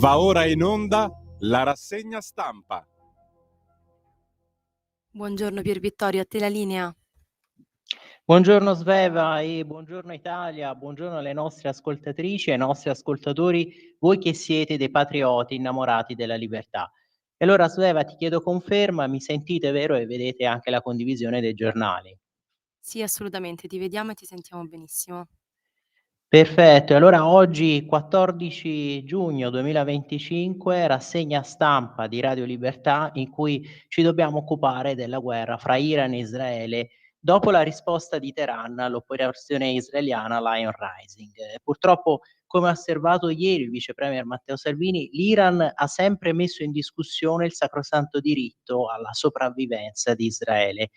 Va ora in onda la rassegna stampa. Buongiorno Pier Vittorio, a te la linea. Buongiorno Sveva e buongiorno Italia, buongiorno alle nostre ascoltatrici e ai nostri ascoltatori, voi che siete dei patrioti innamorati della libertà. E allora Sveva ti chiedo conferma, mi sentite vero e vedete anche la condivisione dei giornali? Sì, assolutamente, ti vediamo e ti sentiamo benissimo. Perfetto, e allora oggi 14 giugno 2025, rassegna stampa di Radio Libertà in cui ci dobbiamo occupare della guerra fra Iran e Israele dopo la risposta di Teheran all'operazione israeliana Lion Rising. Purtroppo, come ha osservato ieri il vice premier Matteo Salvini, l'Iran ha sempre messo in discussione il sacrosanto diritto alla sopravvivenza di Israele.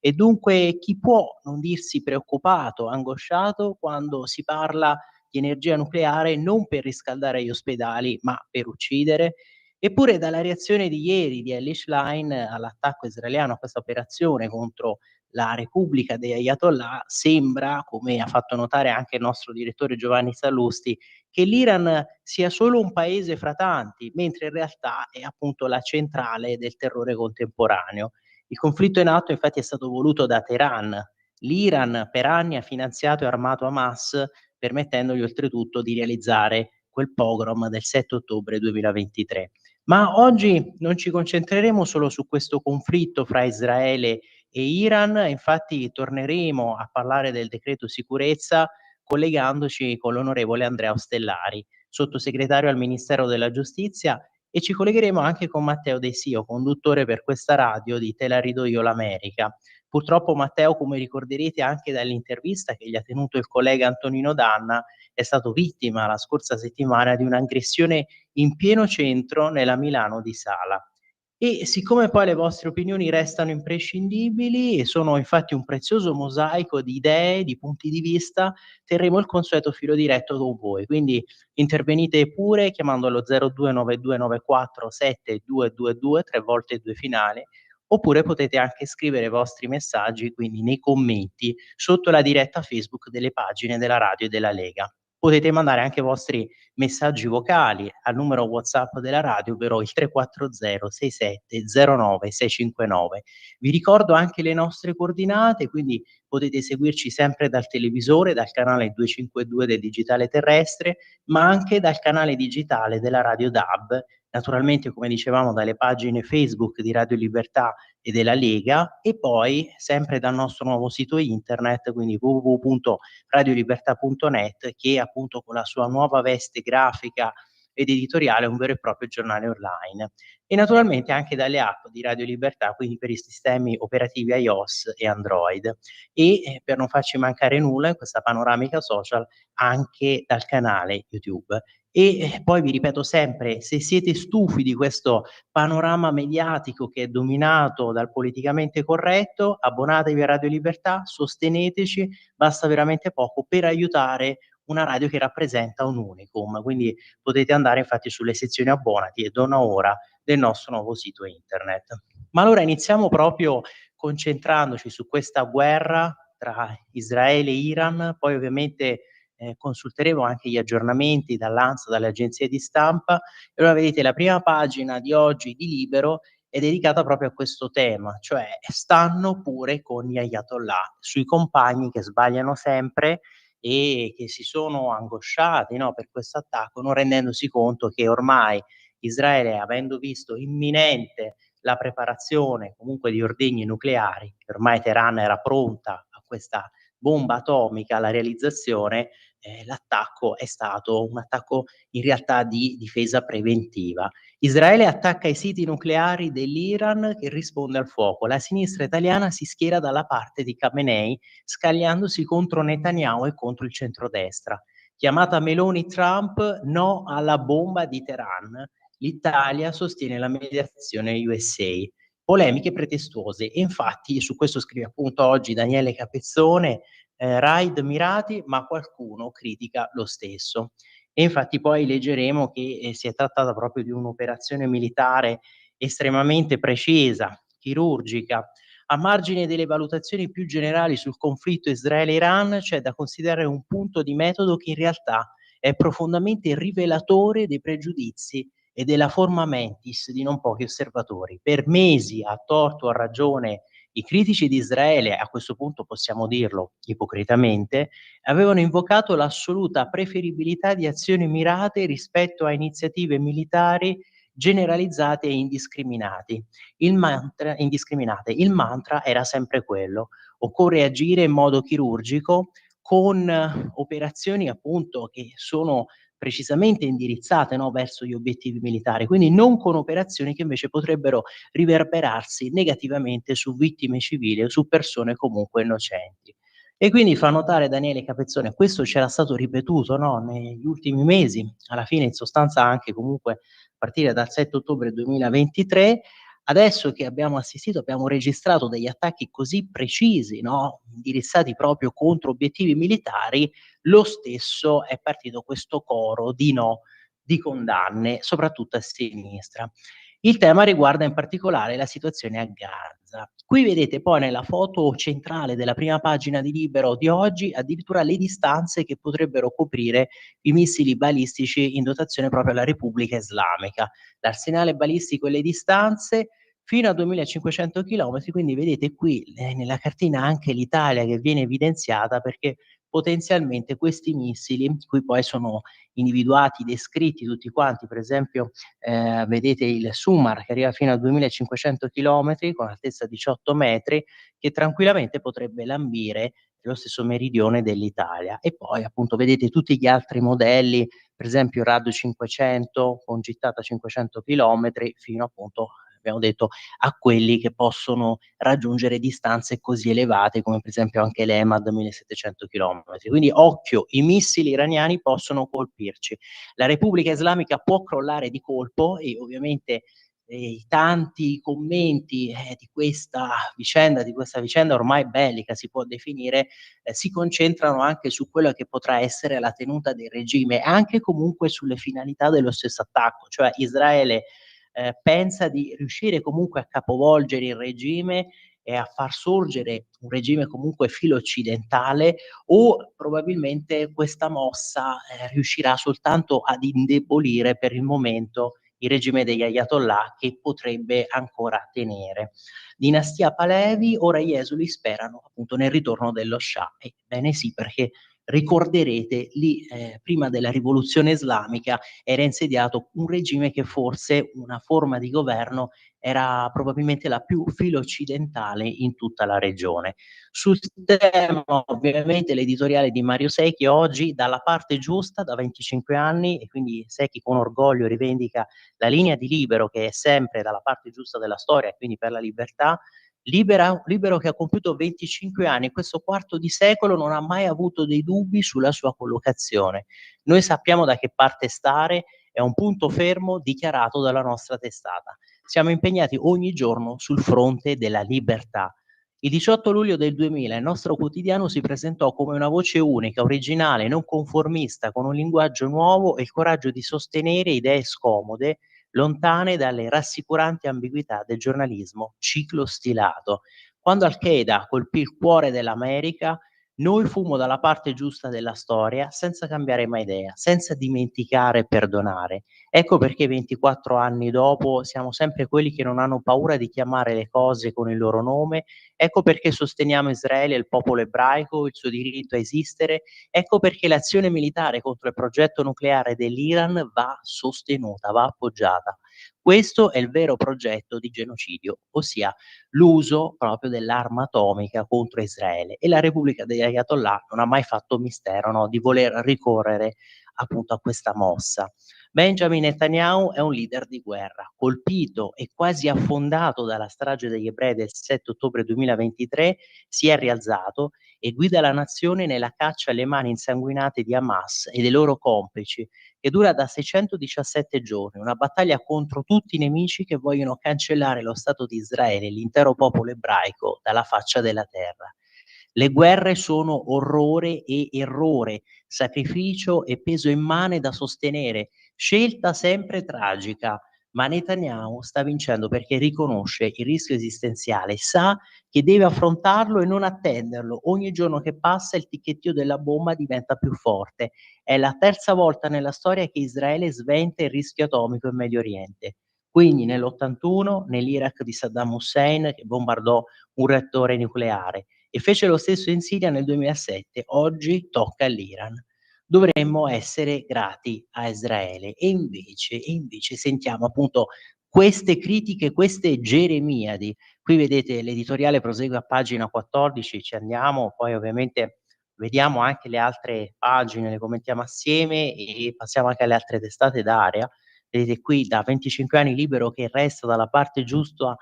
E dunque chi può non dirsi preoccupato, angosciato quando si parla di energia nucleare non per riscaldare gli ospedali, ma per uccidere? Eppure dalla reazione di ieri di Ellie Schlein all'attacco israeliano a questa operazione contro la Repubblica degli Ayatollah sembra, come ha fatto notare anche il nostro direttore Giovanni Sallusti, che l'Iran sia solo un paese fra tanti, mentre in realtà è appunto la centrale del terrore contemporaneo. Il conflitto in atto infatti è stato voluto da Teheran. L'Iran per anni ha finanziato e armato Hamas, permettendogli oltretutto di realizzare quel pogrom del 7 ottobre 2023. Ma oggi non ci concentreremo solo su questo conflitto fra Israele e Iran, infatti torneremo a parlare del decreto sicurezza collegandoci con l'onorevole Andrea Ostellari, sottosegretario al Ministero della Giustizia, e ci collegheremo anche con Matteo De Sio, conduttore per questa radio di Te la rido io l'America. Purtroppo Matteo, come ricorderete anche dall'intervista che gli ha tenuto il collega Antonino Danna, è stato vittima la scorsa settimana di un'aggressione in pieno centro nella Milano di Sala. E siccome poi le vostre opinioni restano imprescindibili e sono infatti un prezioso mosaico di idee, di punti di vista, terremo il consueto filo diretto con voi. Quindi intervenite pure chiamando allo 0292947222, 3 volte 2 finale, oppure potete anche scrivere i vostri messaggi, quindi nei commenti, sotto la diretta Facebook delle pagine della radio e della Lega. Potete mandare anche i vostri messaggi vocali al numero WhatsApp della radio, ovvero il 340 67 09 659. Vi ricordo anche le nostre coordinate, quindi potete seguirci sempre dal televisore, dal canale 252 del digitale terrestre, ma anche dal canale digitale della Radio DAB, naturalmente come dicevamo dalle pagine Facebook di Radio Libertà e della Lega, e poi sempre dal nostro nuovo sito internet, quindi www.radiolibertà.net, che appunto con la sua nuova veste grafica ed editoriale è un vero e proprio giornale online. E naturalmente anche dalle app di Radio Libertà, quindi per i sistemi operativi iOS e Android. E per non farci mancare nulla in questa panoramica social, anche dal canale YouTube. E poi vi ripeto sempre, se siete stufi di questo panorama mediatico che è dominato dal politicamente corretto, abbonatevi a Radio Libertà, sosteneteci, basta veramente poco per aiutare una radio che rappresenta un unicum. Quindi potete andare infatti sulle sezioni abbonati e dona ora del nostro nuovo sito internet. Ma allora iniziamo proprio concentrandoci su questa guerra tra Israele e Iran, poi ovviamente consulteremo anche gli aggiornamenti dall'ANSA, dalle agenzie di stampa. E allora vedete la prima pagina di oggi di Libero è dedicata proprio a questo tema, cioè stanno pure con gli Ayatollah, sui compagni che sbagliano sempre e che si sono angosciati, no, per questo attacco, non rendendosi conto che ormai Israele, avendo visto imminente la preparazione comunque di ordigni nucleari, ormai Teheran era pronta a questa bomba atomica, alla realizzazione, l'attacco è stato un attacco in realtà di difesa preventiva. Israele attacca i siti nucleari dell'Iran che risponde al fuoco. La sinistra italiana si schiera dalla parte di Khamenei, scagliandosi contro Netanyahu e contro il centrodestra. Chiamata Meloni-Trump, no alla bomba di Teheran. L'Italia sostiene la mediazione USA. Polemiche pretestuose. E infatti su questo scrive appunto oggi Daniele Capezzone, raid mirati, ma qualcuno critica lo stesso. E infatti poi leggeremo che si è trattata proprio di un'operazione militare estremamente precisa, chirurgica. A margine delle valutazioni più generali sul conflitto Israele-Iran, c'è da considerare un punto di metodo che in realtà è profondamente rivelatore dei pregiudizi e della forma mentis di non pochi osservatori. Per mesi, a torto o a ragione, i critici di Israele, a questo punto possiamo dirlo ipocritamente, avevano invocato l'assoluta preferibilità di azioni mirate rispetto a iniziative militari generalizzate e indiscriminate. Il mantra era sempre quello: occorre agire in modo chirurgico con operazioni appunto che sono precisamente indirizzate, no, verso gli obiettivi militari, quindi non con operazioni che invece potrebbero riverberarsi negativamente su vittime civili o su persone comunque innocenti. E quindi fa notare Daniele Capezzone, questo c'era stato ripetuto, no, negli ultimi mesi, alla fine in sostanza anche comunque a partire dal 7 ottobre 2023, adesso che abbiamo registrato degli attacchi così precisi, no, indirizzati proprio contro obiettivi militari, lo stesso è partito questo coro di no, di condanne, soprattutto a sinistra. Il tema riguarda in particolare la situazione a Gaza. Qui vedete poi nella foto centrale della prima pagina di Libero di oggi addirittura le distanze che potrebbero coprire i missili balistici in dotazione proprio alla Repubblica Islamica. L'arsenale balistico e le distanze fino a 2500 chilometri, quindi vedete qui nella cartina anche l'Italia che viene evidenziata perché potenzialmente questi missili, qui poi sono individuati, descritti tutti quanti, per esempio vedete il Sumar che arriva fino a 2500 chilometri con altezza 18 metri, che tranquillamente potrebbe lambire lo stesso meridione dell'Italia. E poi appunto vedete tutti gli altri modelli, per esempio il Rad 500 con gittata 500 chilometri fino appunto, abbiamo detto, a quelli che possono raggiungere distanze così elevate come per esempio anche l'EMAD 1700 chilometri. Quindi occhio, i missili iraniani possono colpirci. La Repubblica Islamica può crollare di colpo e ovviamente i tanti commenti di questa vicenda ormai bellica si può definire, si concentrano anche su quella che potrà essere la tenuta del regime, anche comunque sulle finalità dello stesso attacco, cioè Israele pensa di riuscire comunque a capovolgere il regime e a far sorgere un regime comunque filo-occidentale o probabilmente questa mossa riuscirà soltanto ad indebolire per il momento il regime degli Ayatollah che potrebbe ancora tenere. Dinastia Pahlavi, ora gli esuli sperano appunto nel ritorno dello Shah. Ebbene sì, perché ricorderete lì prima della rivoluzione islamica era insediato un regime che forse una forma di governo era probabilmente la più filo-occidentale in tutta la regione. Sul tema ovviamente l'editoriale di Mario Secchi oggi dalla parte giusta da 25 anni e quindi Secchi con orgoglio rivendica la linea di Libero che è sempre dalla parte giusta della storia e quindi per la libertà. Libero che ha compiuto 25 anni, questo quarto di secolo non ha mai avuto dei dubbi sulla sua collocazione. Noi sappiamo da che parte stare, è un punto fermo dichiarato dalla nostra testata. Siamo impegnati ogni giorno sul fronte della libertà. Il 18 luglio del 2000 il nostro quotidiano si presentò come una voce unica, originale, non conformista, con un linguaggio nuovo e il coraggio di sostenere idee scomode, lontane dalle rassicuranti ambiguità del giornalismo ciclo-stilato. Quando Al-Qaeda colpì il cuore dell'America, noi fummo dalla parte giusta della storia senza cambiare mai idea, senza dimenticare e perdonare. Ecco perché 24 anni dopo siamo sempre quelli che non hanno paura di chiamare le cose con il loro nome, ecco perché sosteniamo Israele e il popolo ebraico, il suo diritto a esistere, ecco perché l'azione militare contro il progetto nucleare dell'Iran va sostenuta, va appoggiata. Questo è il vero progetto di genocidio, ossia l'uso proprio dell'arma atomica contro Israele e la Repubblica degli Ayatollah non ha mai fatto mistero, no, di voler ricorrere appunto a questa mossa. Benjamin Netanyahu è un leader di guerra, colpito e quasi affondato dalla strage degli ebrei del 7 ottobre 2023, si è rialzato e guida la nazione nella caccia alle mani insanguinate di Hamas e dei loro complici, che dura da 617 giorni, una battaglia contro tutti i nemici che vogliono cancellare lo Stato di Israele e l'intero popolo ebraico dalla faccia della terra. Le guerre sono orrore e errore, sacrificio e peso immane da sostenere, scelta sempre tragica, ma Netanyahu sta vincendo perché riconosce il rischio esistenziale, sa che deve affrontarlo e non attenderlo. Ogni giorno che passa il ticchettio della bomba diventa più forte. È la terza volta nella storia che Israele sventa il rischio atomico in Medio Oriente. Quindi nell'81, nell'Iraq di Saddam Hussein, che bombardò un reattore nucleare, e fece lo stesso in Siria nel 2007. Oggi tocca all'Iran. Dovremmo essere grati a Israele e invece sentiamo appunto queste critiche, queste geremiadi. Qui vedete l'editoriale prosegue a pagina 14, ci andiamo, poi ovviamente vediamo anche le altre pagine, le commentiamo assieme e passiamo anche alle altre testate d'area. Vedete qui da 25 anni Libero che resta dalla parte giusta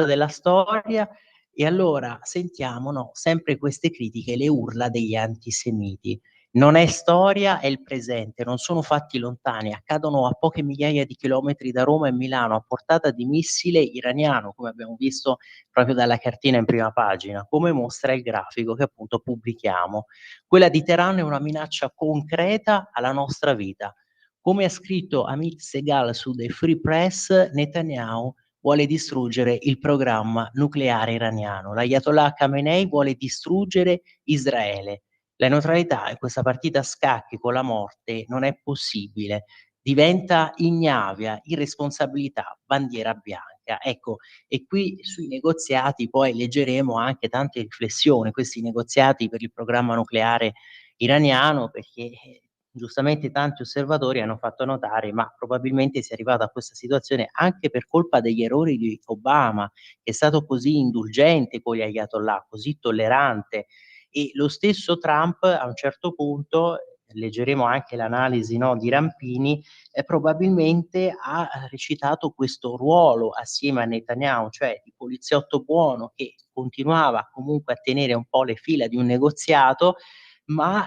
della storia. E allora sentiamo, no, sempre queste critiche, le urla degli antisemiti. Non è storia, è il presente, non sono fatti lontani, accadono a poche migliaia di chilometri da Roma e Milano, a portata di missile iraniano, come abbiamo visto proprio dalla cartina in prima pagina, come mostra il grafico che appunto pubblichiamo. Quella di Teheran è una minaccia concreta alla nostra vita. Come ha scritto Amit Segal su The Free Press, Netanyahu vuole distruggere il programma nucleare iraniano. L'Ayatollah Khamenei vuole distruggere Israele. La neutralità in questa partita a scacchi con la morte non è possibile. Diventa ignavia, irresponsabilità, bandiera bianca. Ecco, e qui sui negoziati poi leggeremo anche tante riflessioni, questi negoziati per il programma nucleare iraniano, perché giustamente tanti osservatori hanno fatto notare, ma probabilmente si è arrivato a questa situazione anche per colpa degli errori di Obama, che è stato così indulgente con gli ayatollah, così tollerante, e lo stesso Trump a un certo punto, leggeremo anche l'analisi, no, di Rampini, probabilmente ha recitato questo ruolo assieme a Netanyahu, cioè di poliziotto buono che continuava comunque a tenere un po' le fila di un negoziato, ma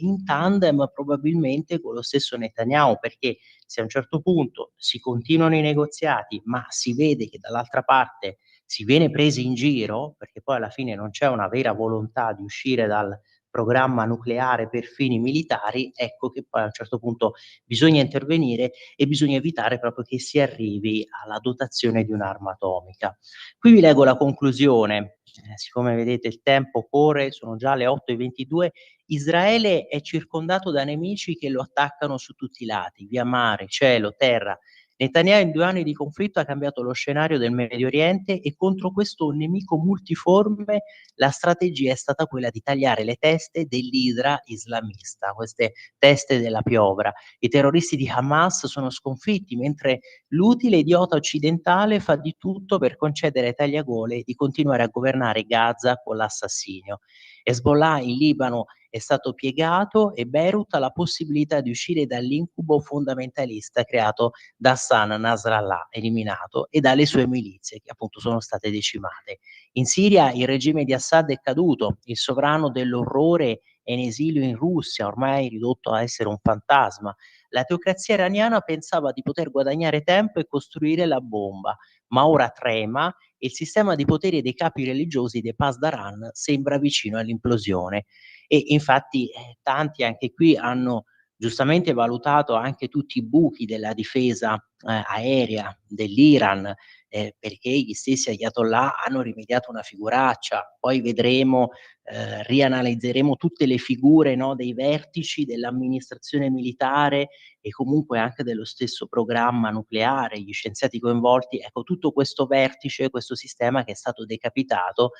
in tandem probabilmente con lo stesso Netanyahu, perché se a un certo punto si continuano i negoziati, ma si vede che dall'altra parte si viene presi in giro, perché poi alla fine non c'è una vera volontà di uscire dal programma nucleare per fini militari, ecco che poi a un certo punto bisogna intervenire e bisogna evitare proprio che si arrivi alla dotazione di un'arma atomica. Qui vi leggo la conclusione, siccome vedete il tempo corre, sono già le 8:22. Israele è circondato da nemici che lo attaccano su tutti i lati, via mare, cielo, terra. Netanyahu in 2 anni di conflitto ha cambiato lo scenario del Medio Oriente e contro questo nemico multiforme la strategia è stata quella di tagliare le teste dell'idra islamista, queste teste della piovra. I terroristi di Hamas sono sconfitti, mentre l'utile idiota occidentale fa di tutto per concedere ai tagliagole di continuare a governare Gaza con l'assassinio. Hezbollah in Libano è stato piegato e Beirut ha la possibilità di uscire dall'incubo fondamentalista creato da Hassan Nasrallah, eliminato, e dalle sue milizie che appunto sono state decimate. In Siria il regime di Assad è caduto, il sovrano dell'orrore è in esilio in Russia, ormai ridotto a essere un fantasma. La teocrazia iraniana pensava di poter guadagnare tempo e costruire la bomba, ma ora trema e il sistema di potere dei capi religiosi dei Pasdaran sembra vicino all'implosione. E infatti tanti anche qui hanno giustamente valutato anche tutti i buchi della difesa aerea dell'Iran, perché gli stessi ayatollah hanno rimediato una figuraccia. Poi vedremo, rianalizzeremo tutte le figure, no, dei vertici dell'amministrazione militare e comunque anche dello stesso programma nucleare, gli scienziati coinvolti. Ecco, tutto questo vertice, questo sistema che è stato decapitato,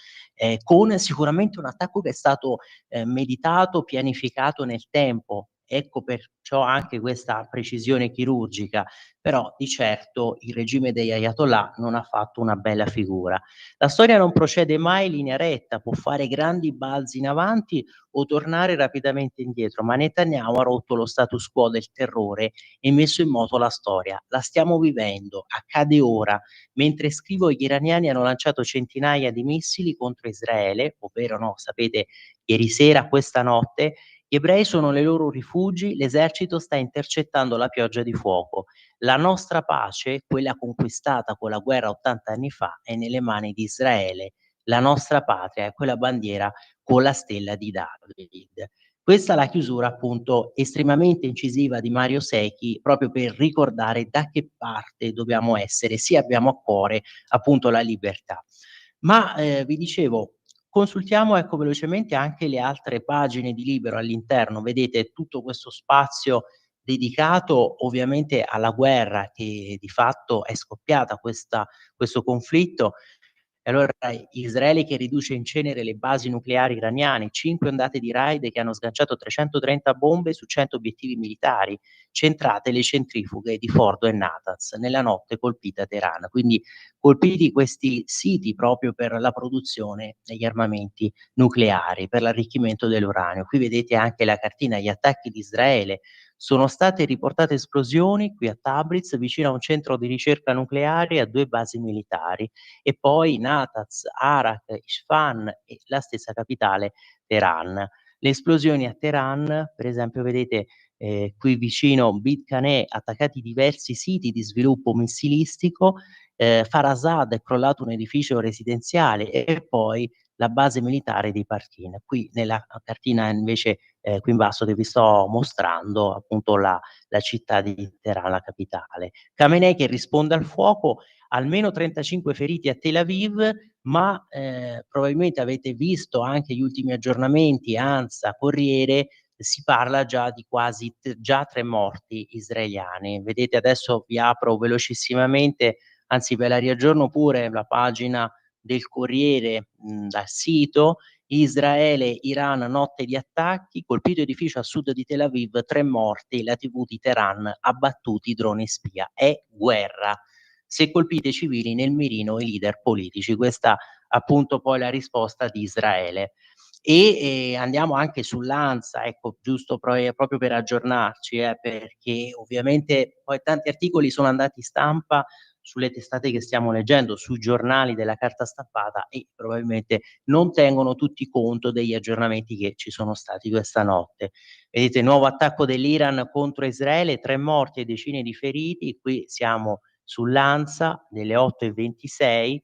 con sicuramente un attacco che è stato meditato, pianificato nel tempo. Ecco perciò anche questa precisione chirurgica, però di certo il regime degli ayatollah non ha fatto una bella figura. La storia non procede mai in linea retta, può fare grandi balzi in avanti o tornare rapidamente indietro, ma Netanyahu ha rotto lo status quo del terrore e messo in moto la storia. La stiamo vivendo, accade ora. Mentre scrivo, gli iraniani hanno lanciato centinaia di missili contro Israele, ovvero no, sapete, ieri sera, questa notte, gli ebrei sono nei loro rifugi, l'esercito sta intercettando la pioggia di fuoco. La nostra pace, quella conquistata con la guerra 80 anni fa, è nelle mani di Israele. La nostra patria è quella bandiera con la stella di David. Questa è la chiusura appunto estremamente incisiva di Mario Secchi, proprio per ricordare da che parte dobbiamo essere, se abbiamo a cuore appunto la libertà. Ma, vi dicevo, consultiamo ecco velocemente anche le altre pagine di Libero all'interno, vedete tutto questo spazio dedicato ovviamente alla guerra che di fatto è scoppiata questo conflitto. E allora Israele che riduce in cenere le basi nucleari iraniane, 5 ondate di raid che hanno sganciato 330 bombe su 100 obiettivi militari, centrate le centrifughe di Fordo e Natanz, nella notte colpita Teheran. Quindi colpiti questi siti proprio per la produzione degli armamenti nucleari, per l'arricchimento dell'uranio. Qui vedete anche la cartina, gli attacchi di Israele. Sono state riportate esplosioni qui a Tabriz, vicino a un centro di ricerca nucleare e a 2 basi militari e poi Natanz, Arak, Isfahan e la stessa capitale Teheran. Le esplosioni a Teheran, per esempio vedete, qui vicino Bid-Kaneh, attaccati diversi siti di sviluppo missilistico, Farasad è crollato un edificio residenziale e poi la base militare di Partin. Qui nella cartina invece, qui in basso che vi sto mostrando, appunto la città di Teheran, la capitale. Khamenei che risponde al fuoco, almeno 35 feriti a Tel Aviv, ma, probabilmente avete visto anche gli ultimi aggiornamenti, ANSA, Corriere, si parla già di quasi già 3 morti israeliani. Vedete adesso vi apro velocissimamente, anzi ve la riaggiorno pure la pagina del Corriere, dal sito. Israele, Iran, notte di attacchi, colpito edificio a sud di Tel Aviv, 3 morti, la TV di Teheran, abbattuti droni spia. È guerra. Se colpite i civili, nel mirino i leader politici. Questa appunto poi la risposta di Israele. Andiamo anche sull'ANSA, ecco, giusto proprio per aggiornarci, perché ovviamente poi tanti articoli sono andati in stampa sulle testate che stiamo leggendo, sui giornali della carta stampata e probabilmente non tengono tutti conto degli aggiornamenti che ci sono stati questa notte. Vedete, nuovo attacco dell'Iran contro Israele, 3 morti e decine di feriti, qui siamo sull'ANSA delle 8:26.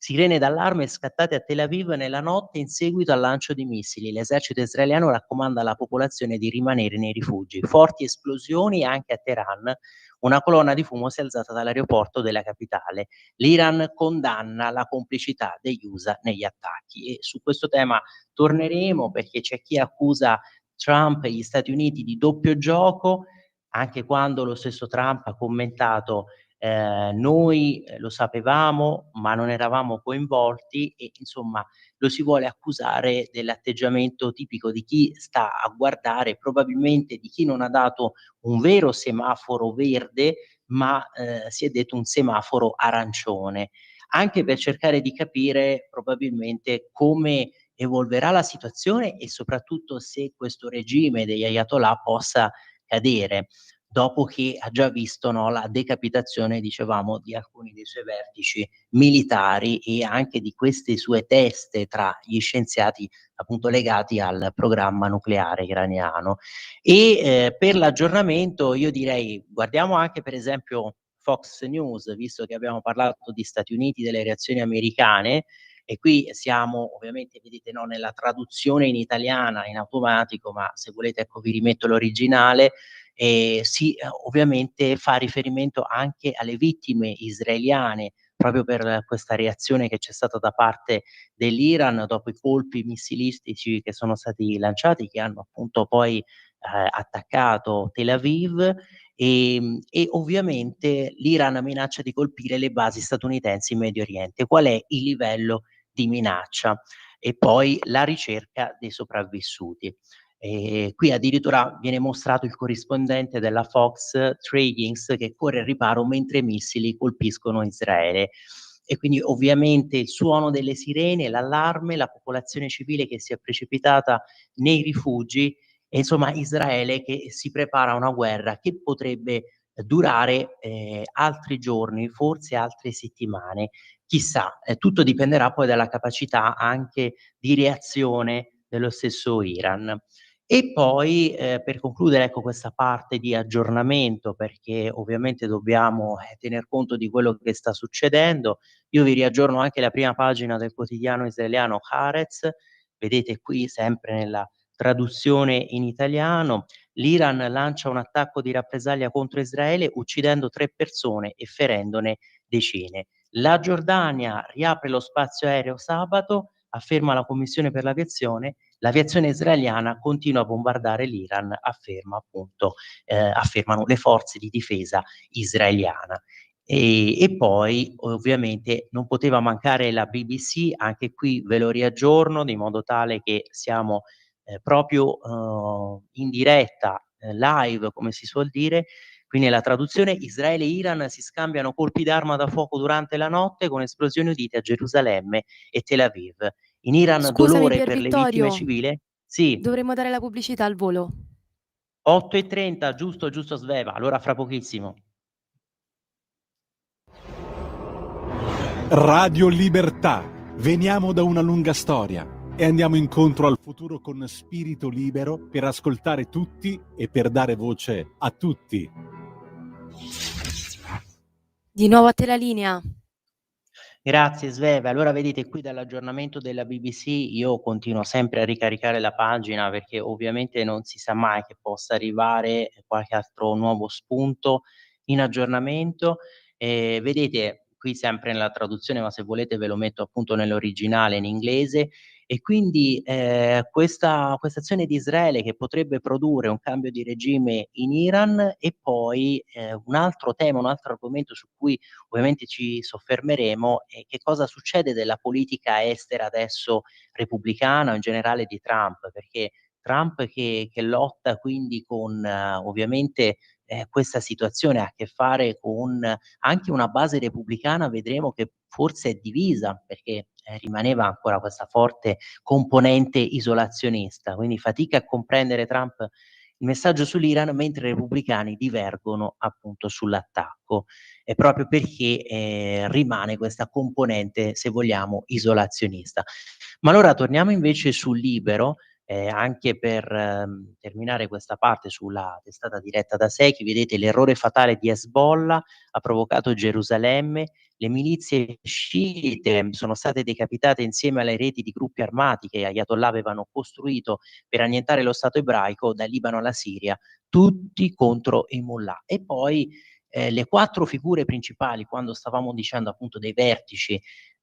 Sirene d'allarme scattate a Tel Aviv nella notte in seguito al lancio di missili. L'esercito israeliano raccomanda alla popolazione di rimanere nei rifugi. Forti esplosioni anche a Teheran. Una colonna di fumo si è alzata dall'aeroporto della capitale. L'Iran condanna la complicità degli USA negli attacchi. E su questo tema torneremo perché c'è chi accusa Trump e gli Stati Uniti di doppio gioco, anche quando lo stesso Trump ha commentato noi lo sapevamo, ma non eravamo coinvolti e insomma lo si vuole accusare dell'atteggiamento tipico di chi sta a guardare, probabilmente di chi non ha dato un vero semaforo verde, ma si è detto un semaforo arancione, anche per cercare di capire probabilmente come evolverà la situazione e soprattutto se questo regime degli ayatollah possa cadere dopo che ha già visto, no, la decapitazione, dicevamo, di alcuni dei suoi vertici militari e anche di queste sue teste tra gli scienziati appunto legati al programma nucleare iraniano. Per l'aggiornamento io direi guardiamo anche per esempio Fox News, visto che abbiamo parlato di Stati Uniti, delle reazioni americane, e qui siamo ovviamente vedete, no, nella traduzione in italiana in automatico, ma se volete ecco vi rimetto l'originale. Ovviamente fa riferimento anche alle vittime israeliane, proprio per questa reazione che c'è stata da parte dell'Iran dopo i colpi missilistici che sono stati lanciati, che hanno appunto poi, attaccato Tel Aviv, e ovviamente l'Iran minaccia di colpire le basi statunitensi in Medio Oriente. Qual è il livello di minaccia? E poi la ricerca dei sopravvissuti. Qui addirittura viene mostrato il corrispondente della Fox, Trey Gings, che corre al riparo mentre missili colpiscono Israele. E quindi ovviamente il suono delle sirene, l'allarme, la popolazione civile che si è precipitata nei rifugi e insomma Israele che si prepara a una guerra che potrebbe durare, altri giorni, forse altre settimane. Chissà, tutto dipenderà poi dalla capacità anche di reazione dello stesso Iran. E poi, per concludere, ecco, questa parte di aggiornamento, perché ovviamente dobbiamo, tener conto di quello che sta succedendo, io vi riaggiorno anche la prima pagina del quotidiano israeliano Haaretz, vedete qui sempre nella traduzione in italiano: l'Iran lancia un attacco di rappresaglia contro Israele uccidendo 3 persone e ferendone decine. La Giordania riapre lo spazio aereo sabato, afferma la Commissione per l'aviazione israeliana continua a bombardare l'Iran, affermano le forze di difesa israeliana. E poi ovviamente non poteva mancare la BBC, anche qui ve lo riaggiorno di modo tale che siamo proprio in diretta, live come si suol dire, quindi la traduzione: Israele e Iran si scambiano colpi d'arma da fuoco durante la notte con esplosioni udite a Gerusalemme e Tel Aviv. In Iran Scusami dolore Pier per le vittime Vittorio, civili. Sì, dovremmo dare la pubblicità al volo. 8:30, giusto, giusto Sveva, allora fra pochissimo. Radio Libertà. Veniamo da una lunga storia e andiamo incontro al futuro con spirito libero per ascoltare tutti e per dare voce a tutti. Di nuovo a te la linea. Grazie Sveva. Allora vedete qui dall'aggiornamento della BBC io continuo sempre a ricaricare la pagina perché ovviamente non si sa mai che possa arrivare qualche altro nuovo spunto in aggiornamento. Vedete qui sempre nella traduzione, ma se volete ve lo metto appunto nell'originale in inglese. E quindi questa azione di Israele che potrebbe produrre un cambio di regime in Iran. E poi un altro tema, un altro argomento su cui ovviamente ci soffermeremo è che cosa succede della politica estera adesso repubblicana o in generale di Trump, perché Trump che lotta quindi con ovviamente questa situazione ha a che fare con anche una base repubblicana, vedremo che forse è divisa, perché rimaneva ancora questa forte componente isolazionista, quindi fatica a comprendere Trump il messaggio sull'Iran, mentre i repubblicani divergono appunto sull'attacco, proprio perché rimane questa componente, se vogliamo, isolazionista. Ma allora torniamo invece sul Libero, anche per terminare questa parte sulla testata diretta da Secchi. Vedete l'errore fatale di Hezbollah ha provocato Gerusalemme, le milizie sciite sono state decapitate insieme alle reti di gruppi armati che Ayatollah avevano costruito per annientare lo Stato ebraico, dal Libano alla Siria, tutti contro i mullah. E poi le 4 figure principali, quando stavamo dicendo appunto dei vertici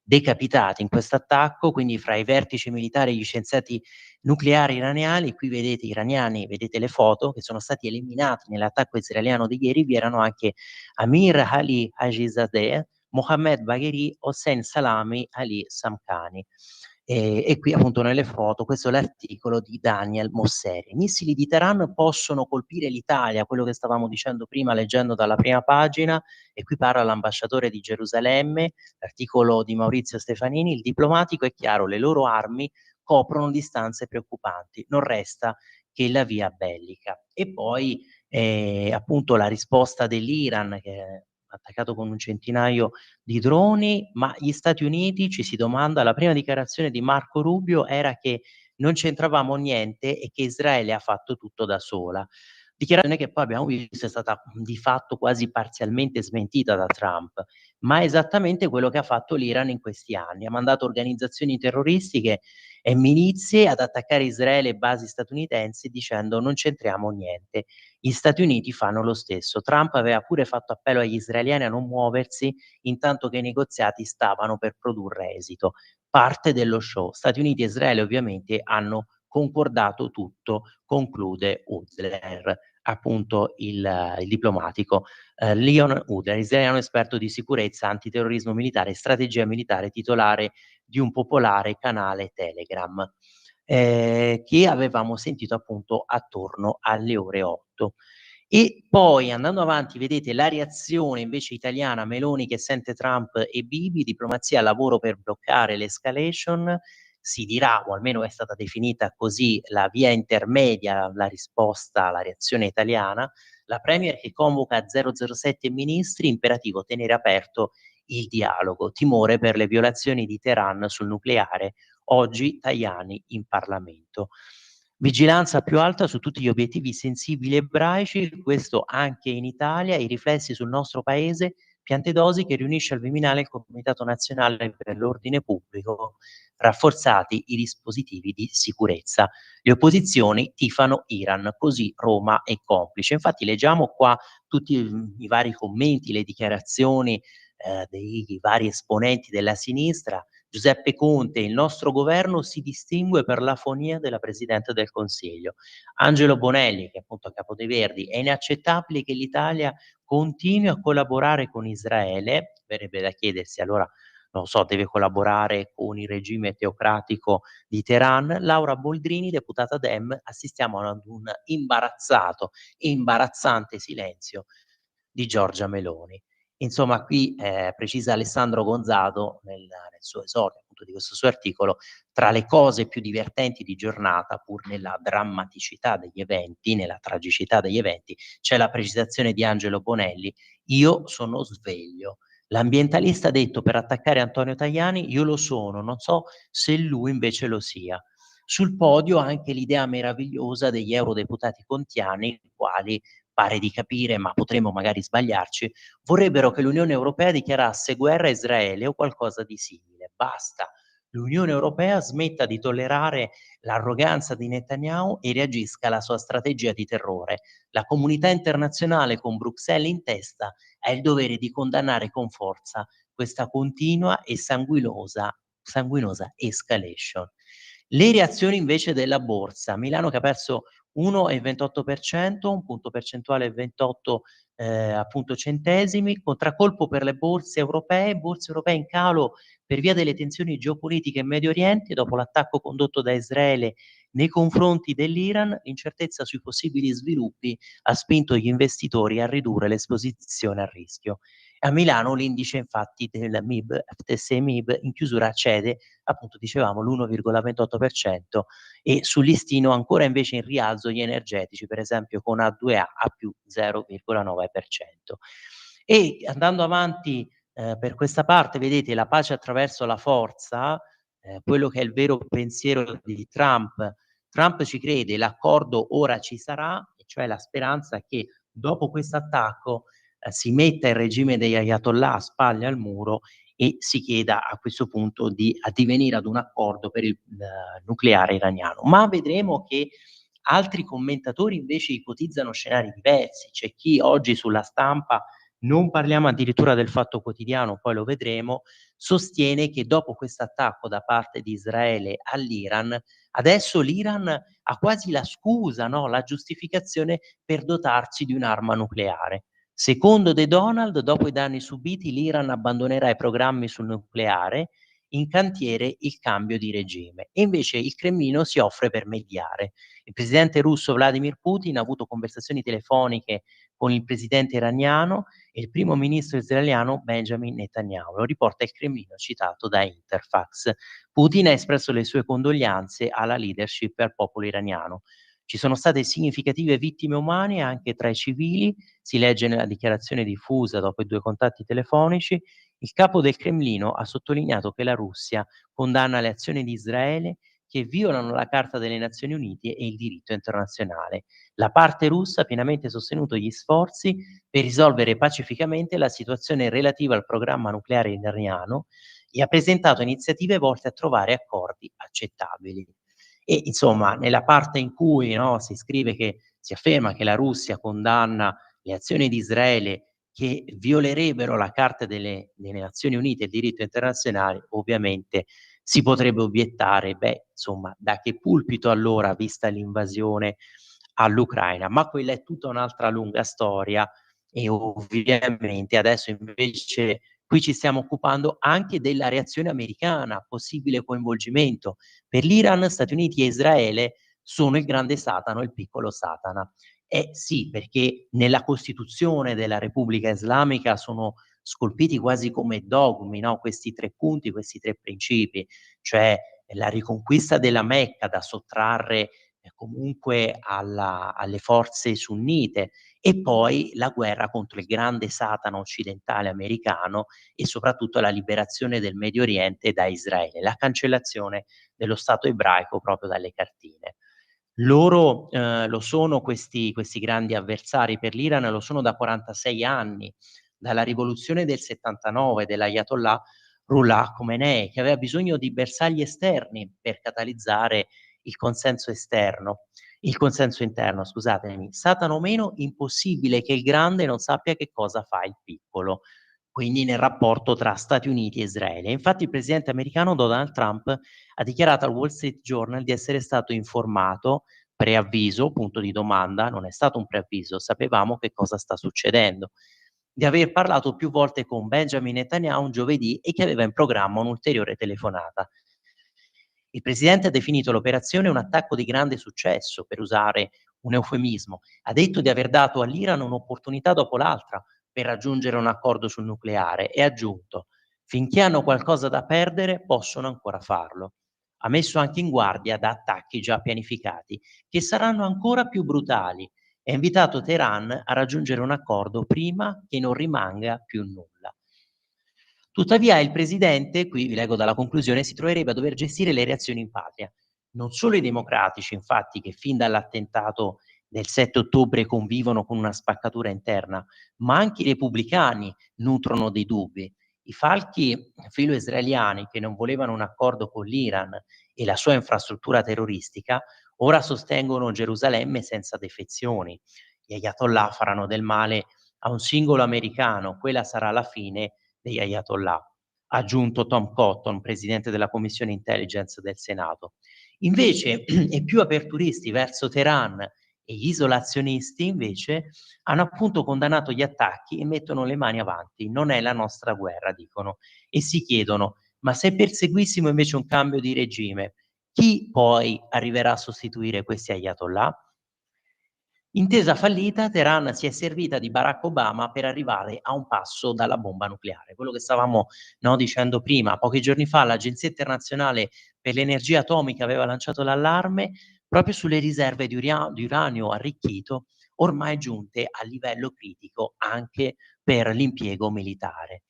decapitati in questo attacco, quindi fra i vertici militari e gli scienziati nucleari iraniani, qui vedete iraniani, vedete le foto che sono stati eliminati nell'attacco israeliano di ieri, vi erano anche Amir Ali Hajizadeh, Mohammed Bagheri, Hossein Salami, Ali Samkhani. E qui appunto nelle foto, questo è l'articolo di Daniel Mosseri. I missili di Teheran possono colpire l'Italia, quello che stavamo dicendo prima leggendo dalla prima pagina, e qui parla l'ambasciatore di Gerusalemme, l'articolo di Maurizio Stefanini. Il diplomatico è chiaro, le loro armi coprono distanze preoccupanti, non resta che la via bellica. E poi appunto la risposta dell'Iran, che è attaccato con un centinaio di droni, ma gli Stati Uniti, ci si domanda, la prima dichiarazione di Marco Rubio era che non c'entravamo niente e che Israele ha fatto tutto da sola. Dichiarazione che poi abbiamo visto è stata di fatto quasi parzialmente smentita da Trump, ma è esattamente quello che ha fatto l'Iran in questi anni. Ha mandato organizzazioni terroristiche e milizie ad attaccare Israele e basi statunitensi dicendo non c'entriamo niente. Gli Stati Uniti fanno lo stesso. Trump aveva pure fatto appello agli israeliani a non muoversi intanto che i negoziati stavano per produrre esito. Parte dello show. Stati Uniti e Israele ovviamente hanno concordato tutto, conclude Udler, appunto il diplomatico Leon Udler, israeliano esperto di sicurezza, antiterrorismo militare e strategia militare, titolare di un popolare canale Telegram, che avevamo sentito appunto attorno alle ore 8. E poi andando avanti vedete la reazione invece italiana, Meloni che sente Trump e Bibi, diplomazia lavoro per bloccare l'escalation, si dirà, o almeno è stata definita così, la via intermedia, la risposta alla reazione italiana, la Premier che convoca 007 ministri, imperativo tenere aperto il dialogo, timore per le violazioni di Teheran sul nucleare, oggi Tajani in Parlamento. Vigilanza più alta su tutti gli obiettivi sensibili ebraici, questo anche in Italia, i riflessi sul nostro paese Piantedosi, che riunisce al Viminale il Comitato Nazionale per l'Ordine Pubblico, rafforzati i dispositivi di sicurezza. Le opposizioni tifano Iran, così Roma è complice. Infatti leggiamo qua tutti i vari commenti, le dichiarazioni dei vari esponenti della sinistra. Giuseppe Conte: il nostro governo si distingue per l'afonia della Presidente del Consiglio. Angelo Bonelli, che è appunto a capo dei Verdi: è inaccettabile che l'Italia continui a collaborare con Israele. Verrebbe da chiedersi allora, non so, deve collaborare con il regime teocratico di Teheran. Laura Boldrini, deputata Dem: assistiamo ad un imbarazzato e imbarazzante silenzio di Giorgia Meloni. Insomma, qui precisa Alessandro Gonzato nel suo esordio appunto di questo suo articolo: tra le cose più divertenti di giornata, pur nella drammaticità degli eventi, nella tragicità degli eventi, c'è la precisazione di Angelo Bonelli: io sono sveglio. L'ambientalista ha detto per attaccare Antonio Tajani: io lo sono, non so se lui invece lo sia. Sul podio anche l'idea meravigliosa degli eurodeputati contiani, i quali, pare di capire, ma potremmo magari sbagliarci, vorrebbero che l'Unione Europea dichiarasse guerra a Israele o qualcosa di simile. Basta. L'Unione Europea smetta di tollerare l'arroganza di Netanyahu e reagisca alla sua strategia di terrore. La comunità internazionale, con Bruxelles in testa, ha il dovere di condannare con forza questa continua e sanguinosa escalation. Le reazioni invece della borsa: Milano che ha perso 1,28%, un punto percentuale, 28 appunto centesimi, contraccolpo per le borse europee in calo per via delle tensioni geopolitiche in Medio Oriente dopo l'attacco condotto da Israele nei confronti dell'Iran. L'incertezza sui possibili sviluppi ha spinto gli investitori a ridurre l'esposizione al rischio. A Milano l'indice infatti del MIB, FTSE MIB, in chiusura cede, appunto dicevamo, l'1,28%, e sul listino ancora invece in rialzo gli energetici, per esempio con A2A a più 0,9%. E andando avanti per questa parte, vedete la pace attraverso la forza, quello che è il vero pensiero di Trump. Trump ci crede, l'accordo ora ci sarà, e cioè la speranza che dopo questo attacco si metta il regime degli Ayatollah spalle al muro e si chieda a questo punto di addivenire ad un accordo per il nucleare iraniano. Ma vedremo che altri commentatori invece ipotizzano scenari diversi. C'è chi oggi sulla stampa, non parliamo addirittura del Fatto Quotidiano, poi lo vedremo, sostiene che dopo questo attacco da parte di Israele all'Iran, adesso l'Iran ha quasi la scusa, no, la giustificazione per dotarsi di un'arma nucleare. Secondo De Donald, dopo i danni subiti, l'Iran abbandonerà i programmi sul nucleare, in cantiere il cambio di regime. E invece il Cremlino si offre per mediare. Il presidente russo Vladimir Putin ha avuto conversazioni telefoniche con il presidente iraniano e il primo ministro israeliano Benjamin Netanyahu. Lo riporta il Cremlino citato da Interfax. Putin ha espresso le sue condoglianze alla leadership e al popolo iraniano. Ci sono state significative vittime umane anche tra i civili, si legge nella dichiarazione diffusa dopo i 2 contatti telefonici. Il capo del Cremlino ha sottolineato che la Russia condanna le azioni di Israele che violano la Carta delle Nazioni Unite e il diritto internazionale. La parte russa ha pienamente sostenuto gli sforzi per risolvere pacificamente la situazione relativa al programma nucleare iraniano e ha presentato iniziative volte a trovare accordi accettabili. E insomma, nella parte in cui, no, si scrive che si afferma che la Russia condanna le azioni di Israele che violerebbero la Carta delle Nazioni Unite e il diritto internazionale, ovviamente si potrebbe obiettare, beh, insomma, da che pulpito allora, vista l'invasione all'Ucraina? Ma quella è tutta un'altra lunga storia e ovviamente adesso invece qui ci stiamo occupando anche della reazione americana, possibile coinvolgimento. Per l'Iran, Stati Uniti e Israele sono il grande Satana o il piccolo Satana. Sì, perché nella Costituzione della Repubblica Islamica sono scolpiti quasi come dogmi, no? Questi 3 punti, questi 3 principi, cioè la riconquista della Mecca da sottrarre comunque alle forze sunnite, e poi la guerra contro il grande Satana occidentale americano e soprattutto la liberazione del Medio Oriente da Israele, la cancellazione dello Stato ebraico proprio dalle cartine. Loro lo sono questi grandi avversari per l'Iran, lo sono da 46 anni. dalla rivoluzione del 79 dell'Ayatollah Ruhollah Khomeini, che aveva bisogno di bersagli esterni per catalizzare il consenso interno, scusatemi. Satana o meno, impossibile che il grande non sappia che cosa fa il piccolo, quindi nel rapporto tra Stati Uniti e Israele. Infatti il presidente americano Donald Trump ha dichiarato al Wall Street Journal di essere stato informato, preavviso, punto di domanda, non è stato un preavviso, sapevamo che cosa sta succedendo, di aver parlato più volte con Benjamin Netanyahu giovedì e che aveva in programma un'ulteriore telefonata. Il presidente ha definito l'operazione un attacco di grande successo, per usare un eufemismo. Ha detto di aver dato all'Iran un'opportunità dopo l'altra per raggiungere un accordo sul nucleare e ha aggiunto: finché hanno qualcosa da perdere, possono ancora farlo. Ha messo anche in guardia da attacchi già pianificati, che saranno ancora più brutali, e ha invitato Teheran a raggiungere un accordo prima che non rimanga più nulla. Tuttavia il presidente, qui vi leggo dalla conclusione, si troverebbe a dover gestire le reazioni in patria. Non solo i democratici, infatti, che fin dall'attentato del 7 ottobre convivono con una spaccatura interna, ma anche i repubblicani nutrono dei dubbi. I falchi filo-israeliani che non volevano un accordo con l'Iran e la sua infrastruttura terroristica, ora sostengono Gerusalemme senza defezioni. Gli ayatollah faranno del male a un singolo americano, quella sarà la fine degli ayatollah, ha aggiunto Tom Cotton, presidente della commissione intelligence del Senato. Invece i più aperturisti verso Teheran e gli isolazionisti invece hanno appunto condannato gli attacchi e mettono le mani avanti. Non è la nostra guerra, dicono, e si chiedono: ma se perseguissimo invece un cambio di regime, chi poi arriverà a sostituire questi ayatollah? Intesa fallita, Teheran si è servita di Barack Obama per arrivare a un passo dalla bomba nucleare. Quello che stavamo, no, dicendo prima, pochi giorni fa l'Agenzia internazionale per l'energia atomica aveva lanciato l'allarme proprio sulle riserve di uranio arricchito, ormai giunte a livello critico anche per l'impiego militare.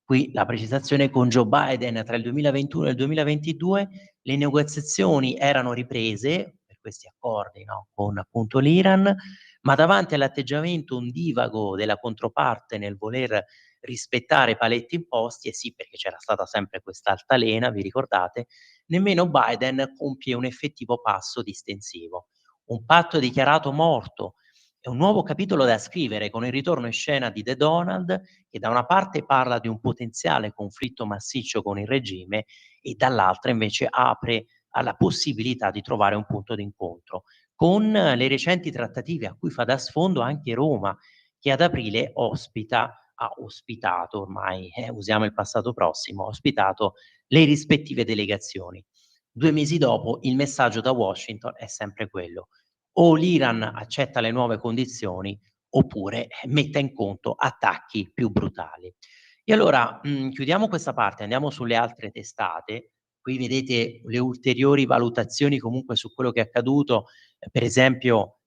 Qui la precisazione: con Joe Biden tra il 2021 e il 2022 le negoziazioni erano riprese per questi accordi, no, con appunto l'Iran, ma davanti all'atteggiamento ondivago della controparte nel voler rispettare paletti imposti, e sì, perché c'era stata sempre questa altalena, vi ricordate, nemmeno Biden compie un effettivo passo distensivo. Un patto dichiarato morto è un nuovo capitolo da scrivere, con il ritorno in scena di The Donald, che da una parte parla di un potenziale conflitto massiccio con il regime e dall'altra invece apre alla possibilità di trovare un punto d'incontro, con le recenti trattative a cui fa da sfondo anche Roma, che ad aprile ha ospitato, ormai usiamo il passato prossimo, ha ospitato le rispettive delegazioni. 2 mesi dopo il messaggio da Washington è sempre quello: o l'Iran accetta le nuove condizioni oppure metta in conto attacchi più brutali. E allora, chiudiamo questa parte, andiamo sulle altre testate. Qui vedete le ulteriori valutazioni comunque su quello che è accaduto, per esempio,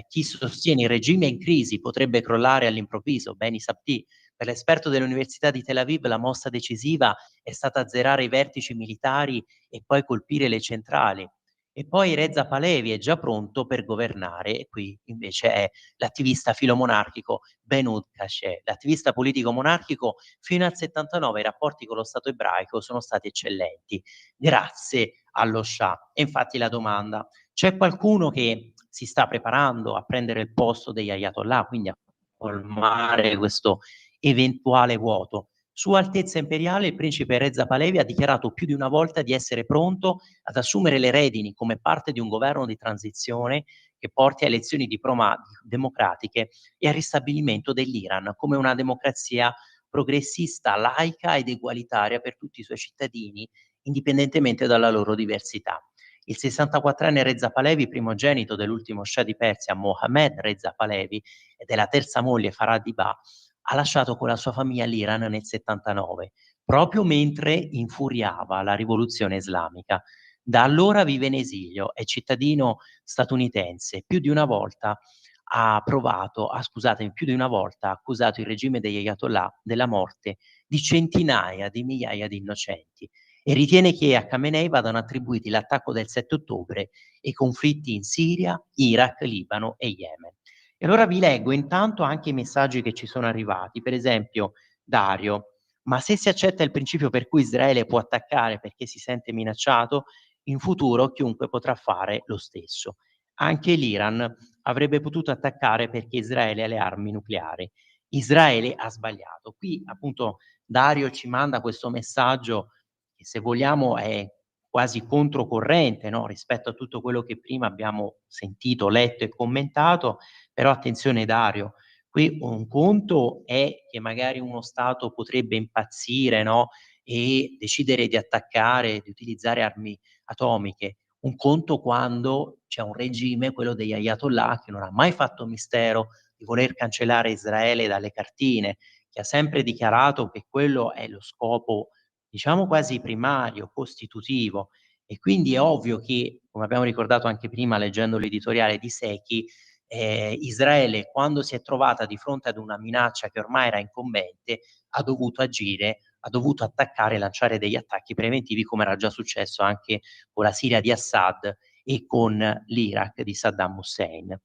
chi sostiene il regime è in crisi potrebbe crollare all'improvviso, Beni Sapti. Per l'esperto dell'Università di Tel Aviv la mossa decisiva è stata azzerare i vertici militari e poi colpire le centrali. E poi Reza Pahlavi è già pronto per governare, e qui invece è l'attivista filomonarchico Behnoud Kashe. L'attivista politico monarchico: fino al 79 i rapporti con lo Stato ebraico sono stati eccellenti, grazie allo Shah. E infatti la domanda: c'è qualcuno che si sta preparando a prendere il posto degli ayatollah, quindi a colmare questo eventuale vuoto? Sua Altezza Imperiale, il principe Reza Pahlavi, ha dichiarato più di una volta di essere pronto ad assumere le redini come parte di un governo di transizione che porti a elezioni democratiche e al ristabilimento dell'Iran come una democrazia progressista, laica ed egualitaria per tutti i suoi cittadini, indipendentemente dalla loro diversità. Il 64enne Reza Pahlavi, primogenito dell'ultimo Shah di Persia, Mohammed Reza Pahlavi, e della terza moglie Faridabad, ha lasciato con la sua famiglia l'Iran nel 79, proprio mentre infuriava la rivoluzione islamica. Da allora vive in esilio, è cittadino statunitense. Più di una volta più di una volta ha accusato il regime degli ayatollah della morte di centinaia di migliaia di innocenti, e ritiene che a Khamenei vadano attribuiti l'attacco del 7 ottobre e i conflitti in Siria, Iraq, Libano e Yemen. E allora vi leggo intanto anche i messaggi che ci sono arrivati. Per esempio, Dario: "Ma se si accetta il principio per cui Israele può attaccare perché si sente minacciato, in futuro chiunque potrà fare lo stesso. Anche l'Iran avrebbe potuto attaccare perché Israele ha le armi nucleari. Israele ha sbagliato." Qui appunto Dario ci manda questo messaggio che, se vogliamo, è quasi controcorrente, no, rispetto a tutto quello che prima abbiamo sentito, letto e commentato. Però attenzione Dario, qui un conto è che magari uno Stato potrebbe impazzire, no, e decidere di attaccare, di utilizzare armi atomiche. Un conto quando c'è un regime, quello degli Ayatollah, che non ha mai fatto mistero di voler cancellare Israele dalle cartine, che ha sempre dichiarato che quello è lo scopo, diciamo quasi primario, costitutivo. E quindi è ovvio che, come abbiamo ricordato anche prima leggendo l'editoriale di Secchi, Israele, quando si è trovata di fronte ad una minaccia che ormai era incombente, ha dovuto agire, ha dovuto attaccare e lanciare degli attacchi preventivi, come era già successo anche con la Siria di Assad e con l'Iraq di Saddam Hussein.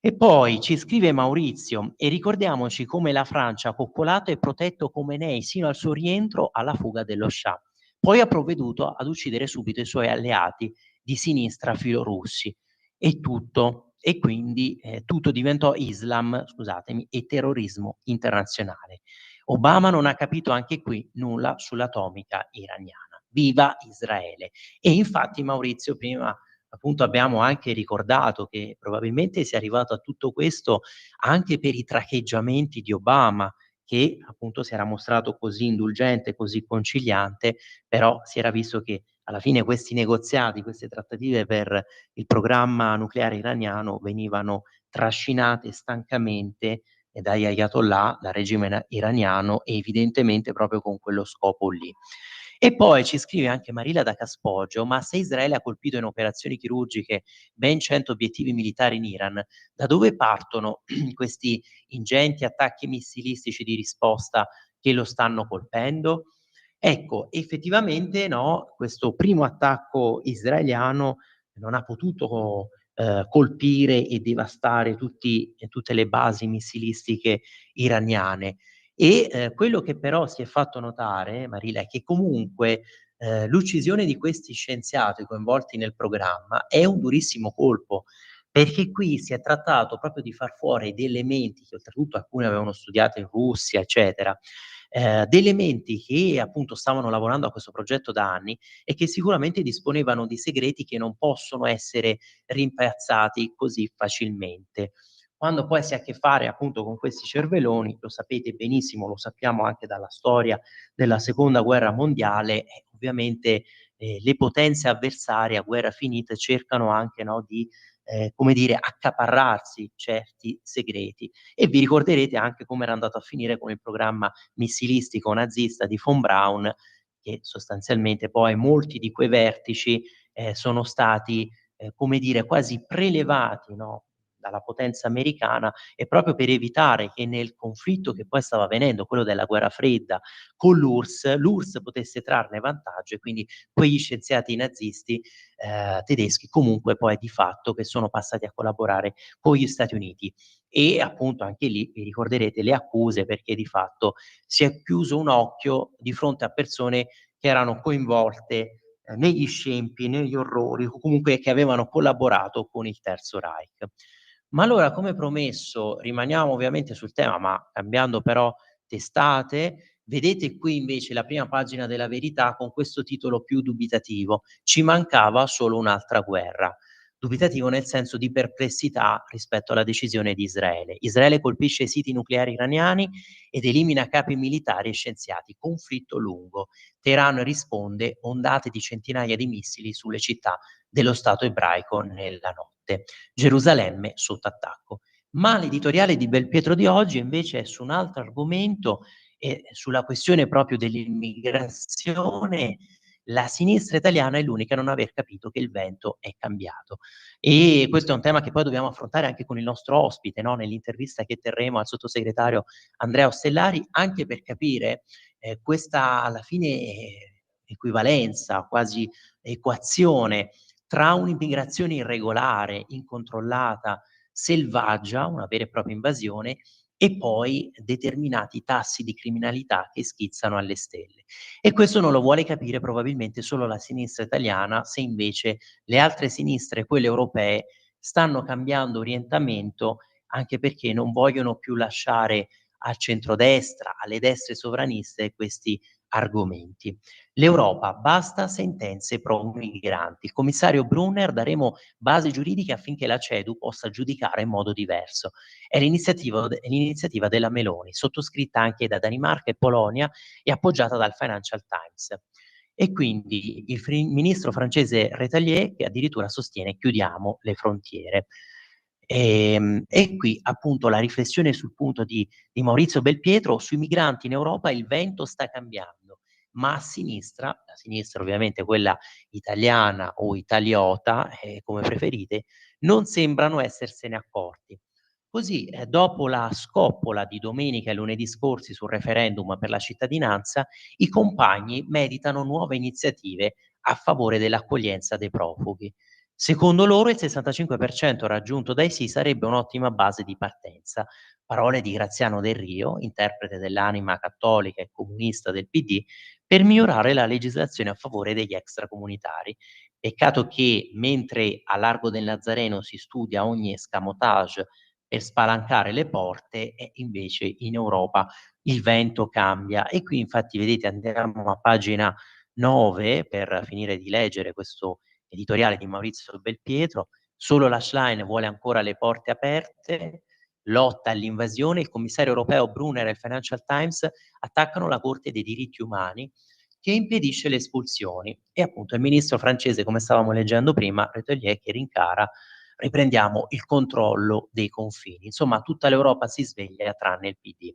E poi ci scrive Maurizio: "E ricordiamoci come la Francia ha coccolato e protetto Khomeini sino al suo rientro alla fuga dello Shah. Poi ha provveduto ad uccidere subito i suoi alleati di sinistra filorussi e tutto, e quindi tutto diventò Islam, scusatemi, e terrorismo internazionale. Obama non ha capito anche qui nulla sull'atomica iraniana. Viva Israele." E infatti Maurizio, prima appunto abbiamo anche ricordato che probabilmente si è arrivato a tutto questo anche per i tracheggiamenti di Obama, che appunto si era mostrato così indulgente, così conciliante, però si era visto che alla fine questi negoziati, queste trattative per il programma nucleare iraniano venivano trascinate stancamente dagli Ayatollah, dal regime iraniano, e evidentemente proprio con quello scopo lì. E poi ci scrive anche Marila da Caspoggio: "Ma se Israele ha colpito in operazioni chirurgiche ben 100 obiettivi militari in Iran, da dove partono questi ingenti attacchi missilistici di risposta che lo stanno colpendo?" Ecco, effettivamente no, questo primo attacco israeliano non ha potuto colpire e devastare tutte le basi missilistiche iraniane. E quello che però si è fatto notare, Marila, è che comunque l'uccisione di questi scienziati coinvolti nel programma è un durissimo colpo, perché qui si è trattato proprio di far fuori di elementi che oltretutto alcuni avevano studiato in Russia, eccetera, di elementi che appunto stavano lavorando a questo progetto da anni e che sicuramente disponevano di segreti che non possono essere rimpiazzati così facilmente. Quando poi si ha a che fare appunto con questi cervelloni, lo sapete benissimo, lo sappiamo anche dalla storia della seconda guerra mondiale, ovviamente le potenze avversarie a guerra finita cercano anche, no, di come dire, accaparrarsi certi segreti. E vi ricorderete anche come era andato a finire con il programma missilistico nazista di von Braun, che sostanzialmente poi molti di quei vertici sono stati, come dire, quasi prelevati, no, dalla potenza americana, e proprio per evitare che nel conflitto che poi stava avvenendo, quello della guerra fredda con l'URSS potesse trarne vantaggio, e quindi quegli scienziati nazisti tedeschi comunque poi di fatto che sono passati a collaborare con gli Stati Uniti. E appunto anche lì vi ricorderete le accuse, perché di fatto si è chiuso un occhio di fronte a persone che erano coinvolte negli scempi, negli orrori, o comunque che avevano collaborato con il Terzo Reich. Ma allora, come promesso, rimaniamo ovviamente sul tema, ma cambiando però testate. Vedete qui invece la prima pagina della Verità con questo titolo più dubitativo: "Ci mancava solo un'altra guerra". Dubitativo nel senso di perplessità rispetto alla decisione di Israele. Israele colpisce i siti nucleari iraniani ed elimina capi militari e scienziati. Conflitto lungo. Teheran risponde: ondate di centinaia di missili sulle città dello Stato ebraico nella notte. Gerusalemme sotto attacco. Ma l'editoriale di Belpietro di oggi invece è su un altro argomento, sulla questione proprio dell'immigrazione. La sinistra italiana è l'unica a non aver capito che il vento è cambiato. E questo è un tema che poi dobbiamo affrontare anche con il nostro ospite, no, nell'intervista che terremo al sottosegretario Andrea Ostellari, anche per capire questa alla fine equivalenza, quasi equazione tra un'immigrazione irregolare, incontrollata, selvaggia, una vera e propria invasione, e poi determinati tassi di criminalità che schizzano alle stelle. E questo non lo vuole capire probabilmente solo la sinistra italiana, se invece le altre sinistre, quelle europee, stanno cambiando orientamento, anche perché non vogliono più lasciare al centrodestra, alle destre sovraniste questi argomenti. L'Europa, basta sentenze pro migranti. Il commissario Brunner, daremo basi giuridiche affinché la CEDU possa giudicare in modo diverso. È l'iniziativa della Meloni, sottoscritta anche da Danimarca e Polonia e appoggiata dal Financial Times. E quindi il ministro francese Retalier che addirittura sostiene chiudiamo le frontiere. E qui appunto la riflessione sul punto di Maurizio Belpietro: sui migranti in Europa il vento sta cambiando, ma a sinistra, la sinistra ovviamente quella italiana o italiota, come preferite, non sembrano essersene accorti. Così, dopo la scoppola di domenica e lunedì scorsi sul referendum per la cittadinanza, i compagni meditano nuove iniziative a favore dell'accoglienza dei profughi. Secondo loro il 65% raggiunto dai sì sarebbe un'ottima base di partenza. Parole di Graziano Del Rio, interprete dell'anima cattolica e comunista del PD, per migliorare la legislazione a favore degli extracomunitari. Peccato che mentre a Largo del Nazareno si studia ogni escamotage per spalancare le porte, e invece in Europa il vento cambia. E qui infatti vedete, andiamo a pagina 9 per finire di leggere questo editoriale di Maurizio Belpietro. Solo la Schlein vuole ancora le porte aperte, lotta all'invasione, il commissario europeo Brunner e il Financial Times attaccano la Corte dei diritti umani che impedisce le espulsioni, e appunto il ministro francese, come stavamo leggendo prima, Retelier, che rincara riprendiamo il controllo dei confini. Insomma, tutta l'Europa si sveglia tranne il PD.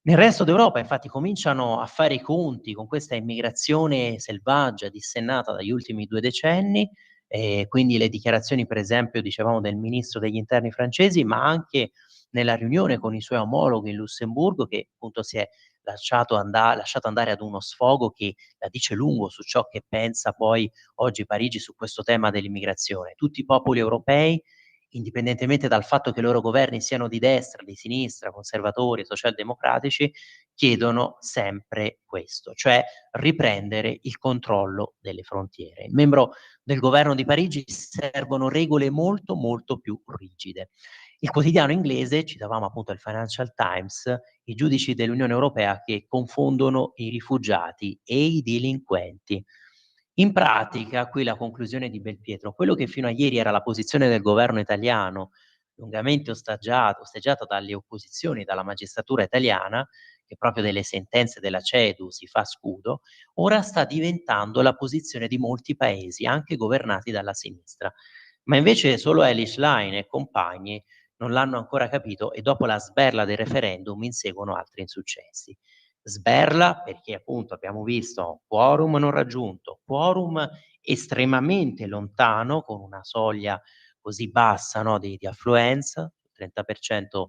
Nel resto d'Europa, infatti, cominciano a fare i conti con questa immigrazione selvaggia dissennata dagli ultimi 2 decenni, quindi le dichiarazioni, per esempio, dicevamo, del ministro degli interni francesi, ma anche nella riunione con i suoi omologhi in Lussemburgo, che appunto si è lasciato andare ad uno sfogo che la dice lungo su ciò che pensa poi oggi Parigi su questo tema dell'immigrazione. Tutti i popoli europei, indipendentemente dal fatto che i loro governi siano di destra, di sinistra, conservatori, socialdemocratici, chiedono sempre questo, cioè riprendere il controllo delle frontiere. Il membro del governo di Parigi servono regole molto molto più rigide. Il quotidiano inglese, citavamo appunto il Financial Times, i giudici dell'Unione Europea che confondono i rifugiati e i delinquenti. In pratica, qui la conclusione di Belpietro: quello che fino a ieri era la posizione del governo italiano, lungamente osteggiata dalle opposizioni, dalla magistratura italiana, che proprio delle sentenze della CEDU si fa scudo, ora sta diventando la posizione di molti paesi, anche governati dalla sinistra. Ma invece solo Elish Line e compagni non l'hanno ancora capito, e dopo la sberla del referendum inseguono altri insuccessi. Sberla perché appunto abbiamo visto quorum non raggiunto, quorum estremamente lontano, con una soglia così bassa, no, di affluenza, 30%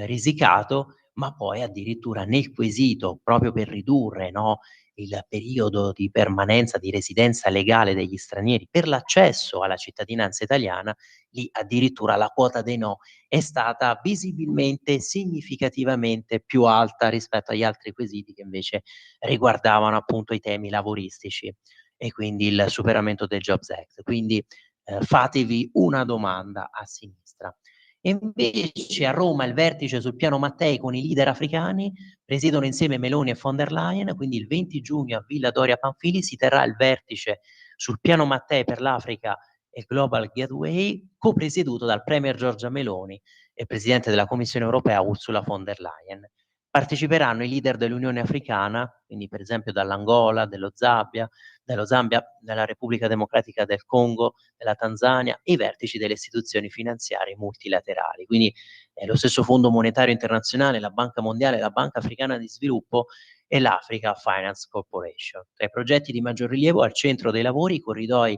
risicato, ma poi addirittura nel quesito, proprio per ridurre, no, il periodo di permanenza, di residenza legale degli stranieri per l'accesso alla cittadinanza italiana, lì addirittura la quota dei no è stata visibilmente, significativamente più alta rispetto agli altri quesiti che invece riguardavano appunto i temi lavoristici e quindi il superamento del Jobs Act. Quindi fatevi una domanda a sinistra. E invece a Roma il vertice sul piano Mattei con i leader africani presiedono insieme Meloni e von der Leyen, quindi il 20 giugno a Villa Doria Pamphili si terrà il vertice sul piano Mattei per l'Africa e Global Gateway, co-presieduto dal Premier Giorgia Meloni e Presidente della Commissione Europea Ursula von der Leyen. Parteciperanno i leader dell'Unione Africana, quindi per esempio dall'Angola, dello Zambia, della Repubblica Democratica del Congo, della Tanzania, e i vertici delle istituzioni finanziarie multilaterali. Quindi lo stesso Fondo Monetario Internazionale, la Banca Mondiale, la Banca Africana di Sviluppo e l'Africa Finance Corporation. Tra i progetti di maggior rilievo al centro dei lavori i corridoi,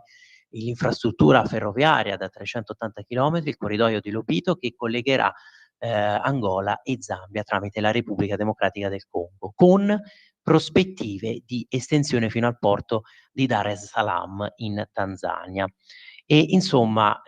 l'infrastruttura ferroviaria da 380 km, il corridoio di Lobito che collegherà Angola e Zambia tramite la Repubblica Democratica del Congo, con prospettive di estensione fino al porto di Dar es Salaam in Tanzania. E insomma,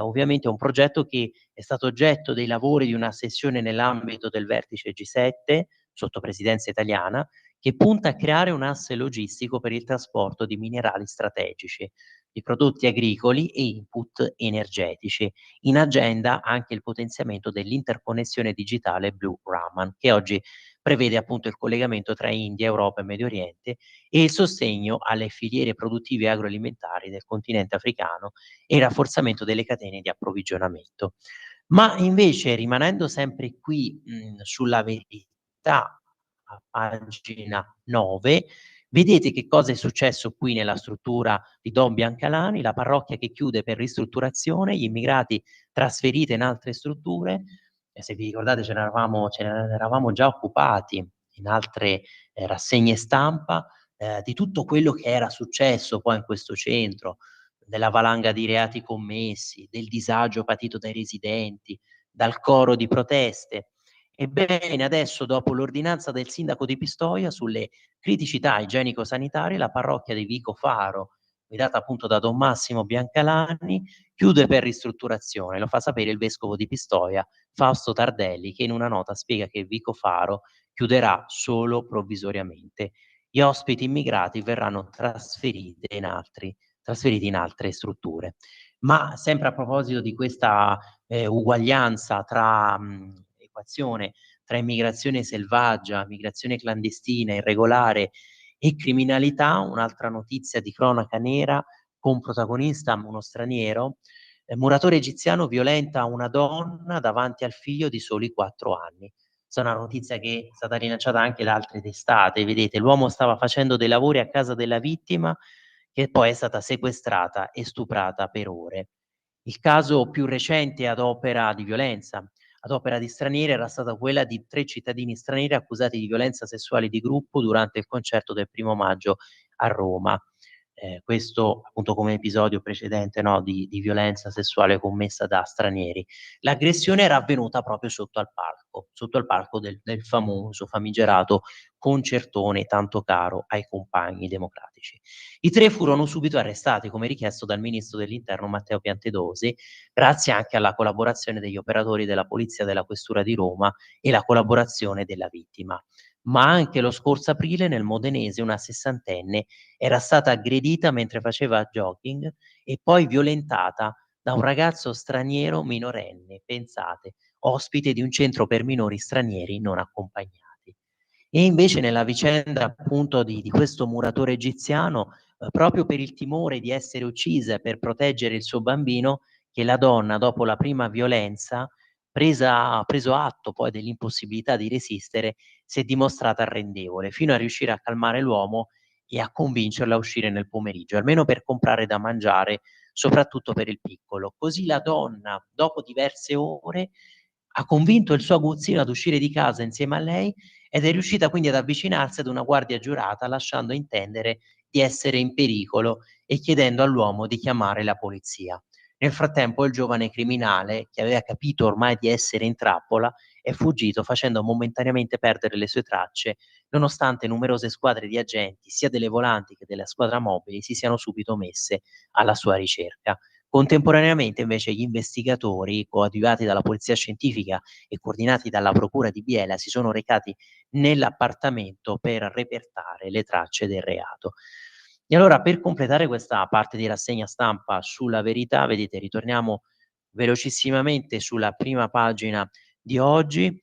ovviamente è un progetto che è stato oggetto dei lavori di una sessione nell'ambito del vertice G7, sotto presidenza italiana, che punta a creare un asse logistico per il trasporto di minerali strategici, di prodotti agricoli e input energetici. In agenda anche il potenziamento dell'interconnessione digitale Blue Raman, che oggi prevede appunto il collegamento tra India, Europa e Medio Oriente e il sostegno alle filiere produttive agroalimentari del continente africano e il rafforzamento delle catene di approvvigionamento. Ma invece, rimanendo sempre qui, sulla verità, a pagina 9, vedete che cosa è successo qui nella struttura di Don Biancalani, la parrocchia che chiude per ristrutturazione, gli immigrati trasferiti in altre strutture, e se vi ricordate ce ne eravamo già occupati in altre, rassegne stampa, di tutto quello che era successo poi in questo centro, della valanga di reati commessi, del disagio patito dai residenti, dal coro di proteste. Ebbene, adesso, dopo l'ordinanza del sindaco di Pistoia sulle criticità igienico-sanitarie, la parrocchia di Vico Faro, guidata appunto da Don Massimo Biancalani, chiude per ristrutturazione. Lo fa sapere il vescovo di Pistoia, Fausto Tardelli, che in una nota spiega che Vico Faro chiuderà solo provvisoriamente. Gli ospiti immigrati verranno trasferiti in altre strutture. Ma sempre a proposito di questa uguaglianza tra equazione tra immigrazione selvaggia, migrazione clandestina, irregolare e criminalità, un'altra notizia di cronaca nera con protagonista uno straniero. Muratore egiziano violenta una donna davanti al figlio di soli 4 anni. Questa è una notizia che è stata rilanciata anche da altre testate. Vedete, l'uomo stava facendo dei lavori a casa della vittima, che poi è stata sequestrata e stuprata per ore. Il caso più recente ad opera di violenza, ad opera di stranieri, era stata quella di 3 cittadini stranieri accusati di violenza sessuale di gruppo durante il concerto del 1° maggio a Roma. Questo appunto come episodio precedente, no, di violenza sessuale commessa da stranieri. L'aggressione era avvenuta proprio sotto al palco del famoso, famigerato concertone tanto caro ai compagni democratici. I 3 furono subito arrestati, come richiesto dal ministro dell'Interno Matteo Piantedosi, grazie anche alla collaborazione degli operatori della Polizia della Questura di Roma e la collaborazione della vittima. Ma anche lo scorso aprile nel Modenese una sessantenne era stata aggredita mentre faceva jogging e poi violentata da un ragazzo straniero minorenne, pensate, ospite di un centro per minori stranieri non accompagnati. E invece nella vicenda appunto di questo muratore egiziano, proprio per il timore di essere uccisa e per proteggere il suo bambino, che la donna dopo la prima violenza, ha preso atto poi dell'impossibilità di resistere, si è dimostrata arrendevole, fino a riuscire a calmare l'uomo e a convincerlo a uscire nel pomeriggio, almeno per comprare da mangiare, soprattutto per il piccolo. Così la donna, dopo diverse ore, ha convinto il suo aguzzino ad uscire di casa insieme a lei ed è riuscita quindi ad avvicinarsi ad una guardia giurata, lasciando intendere di essere in pericolo e chiedendo all'uomo di chiamare la polizia. Nel frattempo il giovane criminale, che aveva capito ormai di essere in trappola, è fuggito facendo momentaneamente perdere le sue tracce, nonostante numerose squadre di agenti, sia delle volanti che della squadra mobili, si siano subito messe alla sua ricerca. Contemporaneamente invece gli investigatori, coadiuvati dalla polizia scientifica e coordinati dalla procura di Biella, si sono recati nell'appartamento per repertare le tracce del reato. E allora, per completare questa parte di rassegna stampa sulla verità, vedete, ritorniamo velocissimamente sulla prima pagina di oggi,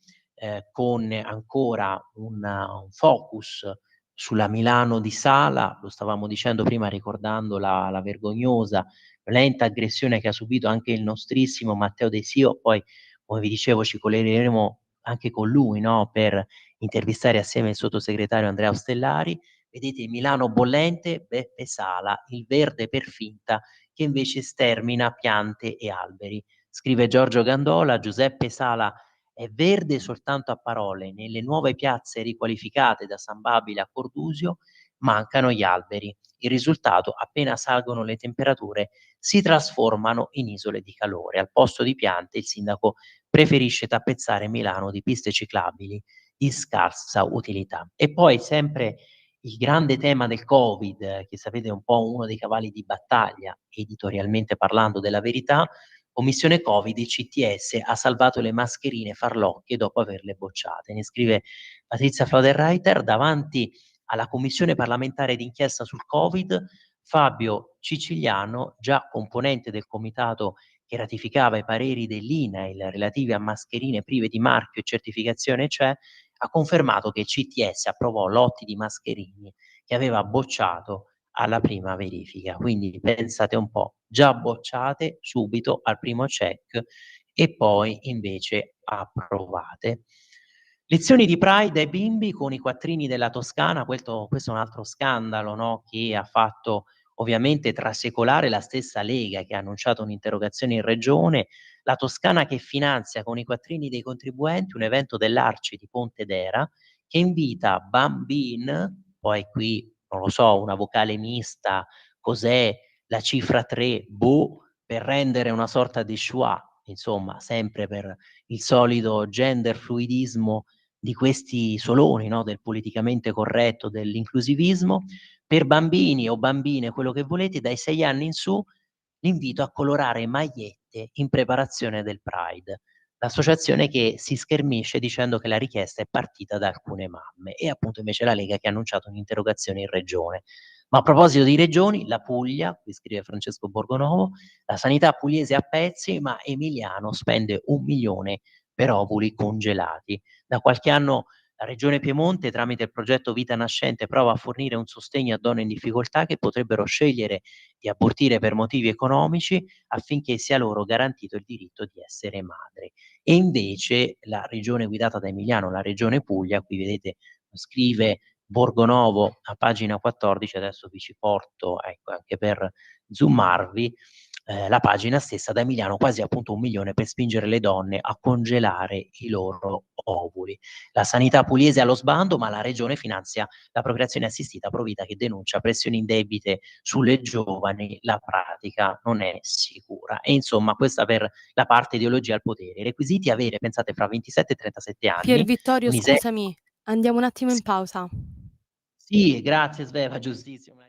con ancora un focus sulla Milano di Sala. Lo stavamo dicendo prima ricordando la vergognosa, violenta aggressione che ha subito anche il nostrissimo Matteo De Sio. Poi, come vi dicevo, ci collegheremo anche con lui, no, per intervistare assieme il sottosegretario Andrea Ostellari. Vedete, Milano bollente, Beppe Sala, il verde per finta che invece stermina piante e alberi. Scrive Giorgio Gandola, Giuseppe Sala è verde soltanto a parole, nelle nuove piazze riqualificate da San Babile a Cordusio mancano gli alberi. Il risultato, appena salgono le temperature, si trasformano in isole di calore. Al posto di piante il sindaco preferisce tappezzare Milano di piste ciclabili di scarsa utilità. E poi sempre il grande tema del Covid, che sapete è un po' uno dei cavalli di battaglia, editorialmente parlando, della Verità, Commissione Covid, il CTS ha salvato le mascherine farlocche dopo averle bocciate. Ne scrive Patrizia Floderreiter davanti alla Commissione parlamentare d'inchiesta sul Covid. Fabio Ciciliano, già componente del comitato che ratificava i pareri dell'INAIL relativi a mascherine prive di marchio e certificazione CE, ha confermato che il CTS approvò lotti di mascherini che aveva bocciato alla prima verifica. Quindi pensate un po', già bocciate subito al primo check e poi invece approvate. Lezioni di Pride ai bimbi con i quattrini della Toscana, questo è un altro scandalo, no? Che ha fatto ovviamente trasecolare la stessa Lega, che ha annunciato un'interrogazione in regione, la Toscana che finanzia con i quattrini dei contribuenti un evento dell'Arci di Pontedera che invita bambin, poi qui non lo so, una vocale mista, cos'è la cifra 3, boh, per rendere una sorta di schwa, insomma, sempre per il solito gender fluidismo di questi soloni, no? Del politicamente corretto, dell'inclusivismo, per bambini o bambine, quello che volete, dai 6 anni in su, l'invito a colorare magliette in preparazione del Pride. L'associazione che si schermisce dicendo che la richiesta è partita da alcune mamme e appunto invece la Lega che ha annunciato un'interrogazione in regione. Ma a proposito di regioni, la Puglia, qui scrive Francesco Borgonovo, la sanità pugliese a pezzi, ma Emiliano spende 1 milione per ovuli congelati. Da qualche anno la Regione Piemonte, tramite il progetto Vita Nascente, prova a fornire un sostegno a donne in difficoltà che potrebbero scegliere di abortire per motivi economici affinché sia loro garantito il diritto di essere madre. E invece la regione guidata da Emiliano, la Regione Puglia, qui vedete, scrive Borgonovo a pagina 14, adesso vi ci porto, ecco, anche per zoomarvi, la pagina stessa da Emiliano, quasi appunto 1 milione per spingere le donne a congelare i loro ovuli. La sanità pugliese è allo sbando, ma la regione finanzia la procreazione assistita, Provita che denuncia pressioni indebite sulle giovani, la pratica non è sicura. E insomma, questa per la parte ideologia al potere. I requisiti avere, pensate, fra 27 e 37 Pier anni, Vittorio, un ISEE. scusami, andiamo un attimo in pausa. Sì, grazie Sveva, giustissimo.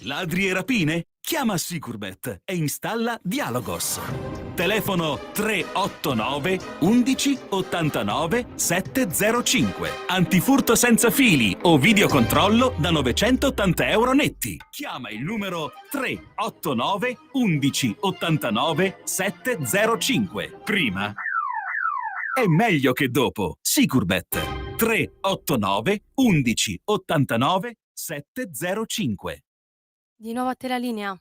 Ladri e rapine? Chiama Sicurbet e installa Dialogos. Telefono 389 11 89 705. Antifurto senza fili o videocontrollo da 980 euro netti. Chiama il numero 389 11 89 705. Prima è meglio che dopo. Sicurbet 389 11 89 705. Di nuovo a te la linea.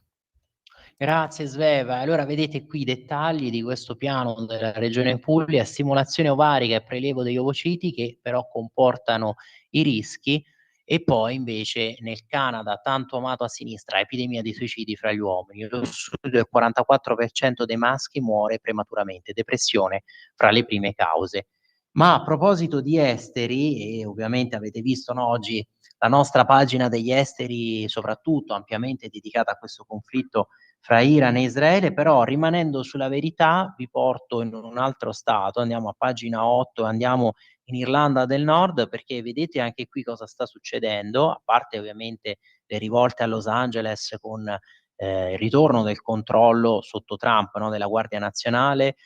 Grazie Sveva. Allora vedete qui i dettagli di questo piano della Regione Puglia, stimolazione ovarica e prelievo degli ovociti che però comportano i rischi, e poi invece nel Canada, tanto amato a sinistra, epidemia di suicidi fra gli uomini. Lo studio del 44% dei maschi muore prematuramente, depressione fra le prime cause. Ma a proposito di esteri, e ovviamente avete visto, no, oggi la nostra pagina degli esteri, soprattutto ampiamente dedicata a questo conflitto fra Iran e Israele, però rimanendo sulla verità vi porto in un altro stato, andiamo a pagina 8, andiamo in Irlanda del Nord, perché vedete anche qui cosa sta succedendo, a parte ovviamente le rivolte a Los Angeles con il ritorno del controllo sotto Trump, no, della Guardia Nazionale.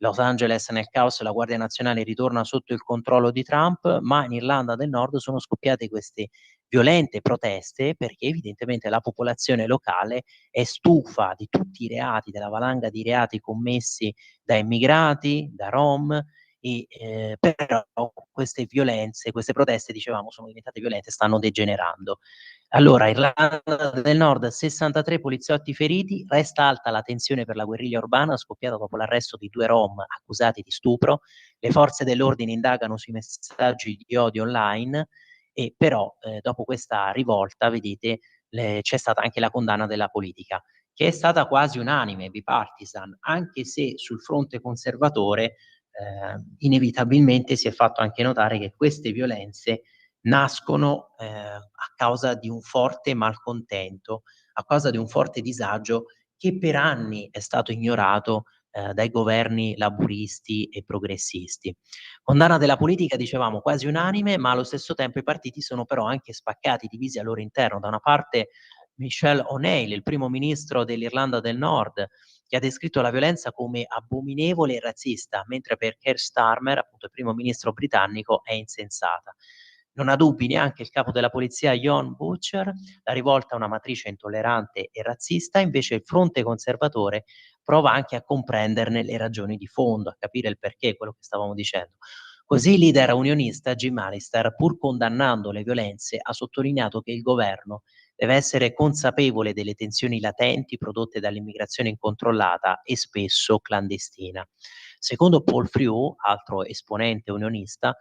Los Angeles nel caos, la Guardia Nazionale ritorna sotto il controllo di Trump, ma in Irlanda del Nord sono scoppiate queste violente proteste perché evidentemente la popolazione locale è stufa di tutti i reati, della valanga di reati commessi da immigrati, da rom, e però queste violenze, queste proteste, dicevamo, sono diventate violente, stanno degenerando. Allora, Irlanda del Nord, 63 poliziotti feriti, resta alta la tensione per la guerriglia urbana scoppiata dopo l'arresto di 2 rom accusati di stupro. Le forze dell'ordine indagano sui messaggi di odio online, e però dopo questa rivolta, vedete, c'è stata anche la condanna della politica, che è stata quasi unanime, bipartisan, anche se sul fronte conservatore inevitabilmente si è fatto anche notare che queste violenze nascono a causa di un forte malcontento, a causa di un forte disagio che per anni è stato ignorato dai governi laburisti e progressisti. Condanna della politica, dicevamo, quasi unanime, ma allo stesso tempo i partiti sono però anche spaccati, divisi al loro interno. Da una parte Michelle O'Neill, il primo ministro dell'Irlanda del Nord, che ha descritto la violenza come abominevole e razzista, mentre per Keir Starmer, appunto il primo ministro britannico, è insensata. Non ha dubbi neanche il capo della polizia Jon Butcher, la rivolta è una matrice intollerante e razzista, invece il fronte conservatore prova anche a comprenderne le ragioni di fondo, a capire il perché, quello che stavamo dicendo. Così il leader unionista Jim Alister, pur condannando le violenze, ha sottolineato che il governo deve essere consapevole delle tensioni latenti prodotte dall'immigrazione incontrollata e spesso clandestina. Secondo Paul Frew, altro esponente unionista,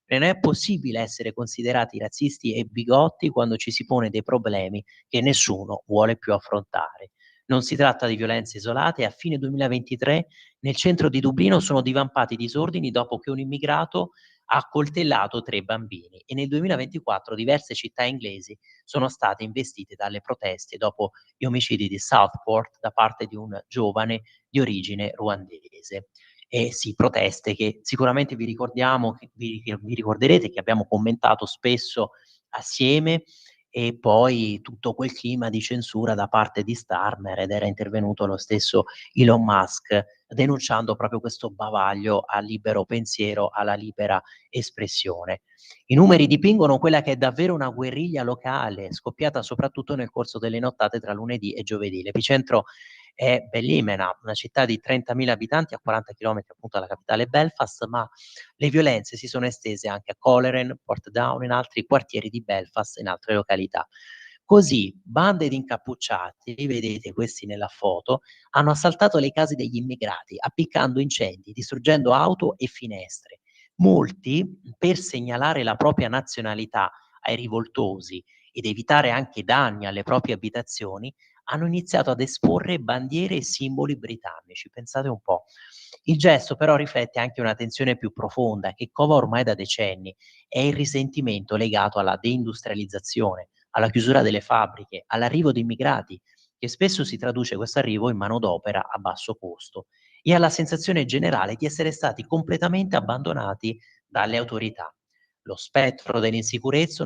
non è possibile essere considerati razzisti e bigotti quando ci si pone dei problemi che nessuno vuole più affrontare. Non si tratta di violenze isolate e a fine 2023 nel centro di Dublino sono divampati disordini dopo che un immigrato ha accoltellato 3 bambini e nel 2024 diverse città inglesi sono state investite dalle proteste dopo gli omicidi di Southport da parte di un giovane di origine ruandese. E sì, proteste che sicuramente vi ricordiamo, che vi ricorderete che abbiamo commentato spesso assieme, e poi tutto quel clima di censura da parte di Starmer, ed era intervenuto lo stesso Elon Musk denunciando proprio questo bavaglio al libero pensiero, alla libera espressione. I numeri dipingono quella che è davvero una guerriglia locale, scoppiata soprattutto nel corso delle nottate tra lunedì e giovedì. L'epicentro è Ballymena, una città di 30.000 abitanti a 40 chilometri appunto dalla capitale Belfast, ma le violenze si sono estese anche a Coleraine, Portadown, in altri quartieri di Belfast e in altre località. Così bande di incappucciati, li vedete questi nella foto, hanno assaltato le case degli immigrati, appiccando incendi, distruggendo auto e finestre. Molti, per segnalare la propria nazionalità ai rivoltosi ed evitare anche danni alle proprie abitazioni, hanno iniziato ad esporre bandiere e simboli britannici. Pensate un po'. Il gesto però riflette anche una tensione più profonda che cova ormai da decenni. È il risentimento legato alla deindustrializzazione, alla chiusura delle fabbriche, all'arrivo di immigrati, che spesso si traduce questo arrivo in manodopera a basso costo, e alla sensazione generale di essere stati completamente abbandonati dalle autorità. Lo spettro dell'insicurezza,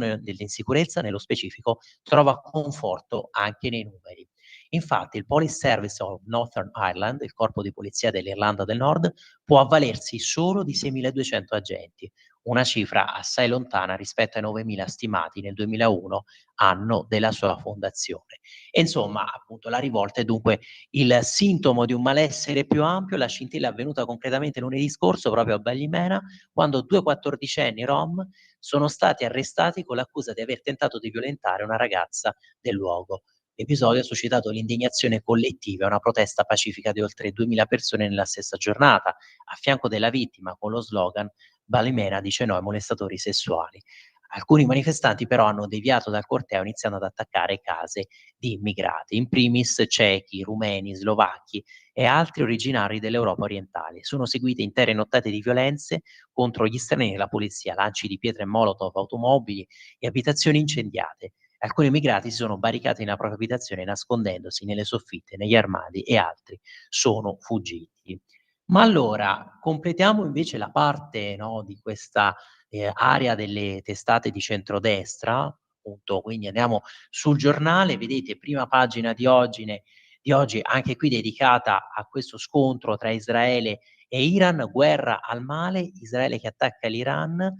nello specifico, trova conforto anche nei numeri. Infatti, il Police Service of Northern Ireland, il corpo di polizia dell'Irlanda del Nord, può avvalersi solo di 6.200 agenti, una cifra assai lontana rispetto ai 9.000 stimati nel 2001, anno della sua fondazione. E insomma, appunto, la rivolta è dunque il sintomo di un malessere più ampio. La scintilla è avvenuta concretamente lunedì scorso proprio a Ballymena, quando 2 quattordicenni rom sono stati arrestati con l'accusa di aver tentato di violentare una ragazza del luogo. L'episodio ha suscitato l'indignazione collettiva e una protesta pacifica di oltre 2.000 persone nella stessa giornata, a fianco della vittima con lo slogan "Ballymena dice no ai molestatori sessuali". Alcuni manifestanti però hanno deviato dal corteo iniziando ad attaccare case di immigrati, in primis cechi, rumeni, slovacchi e altri originari dell'Europa orientale. Sono seguite intere nottate di violenze contro gli stranieri e la polizia, lanci di pietre molotov, automobili e abitazioni incendiate. Alcuni immigrati si sono barricati nella propria abitazione nascondendosi nelle soffitte, negli armadi, e altri sono fuggiti. Ma allora, completiamo invece la parte, no, di questa area delle testate di centrodestra, appunto, quindi andiamo sul giornale, vedete prima pagina di oggi, anche qui dedicata a questo scontro tra Israele e Iran, guerra al male, Israele che attacca l'Iran.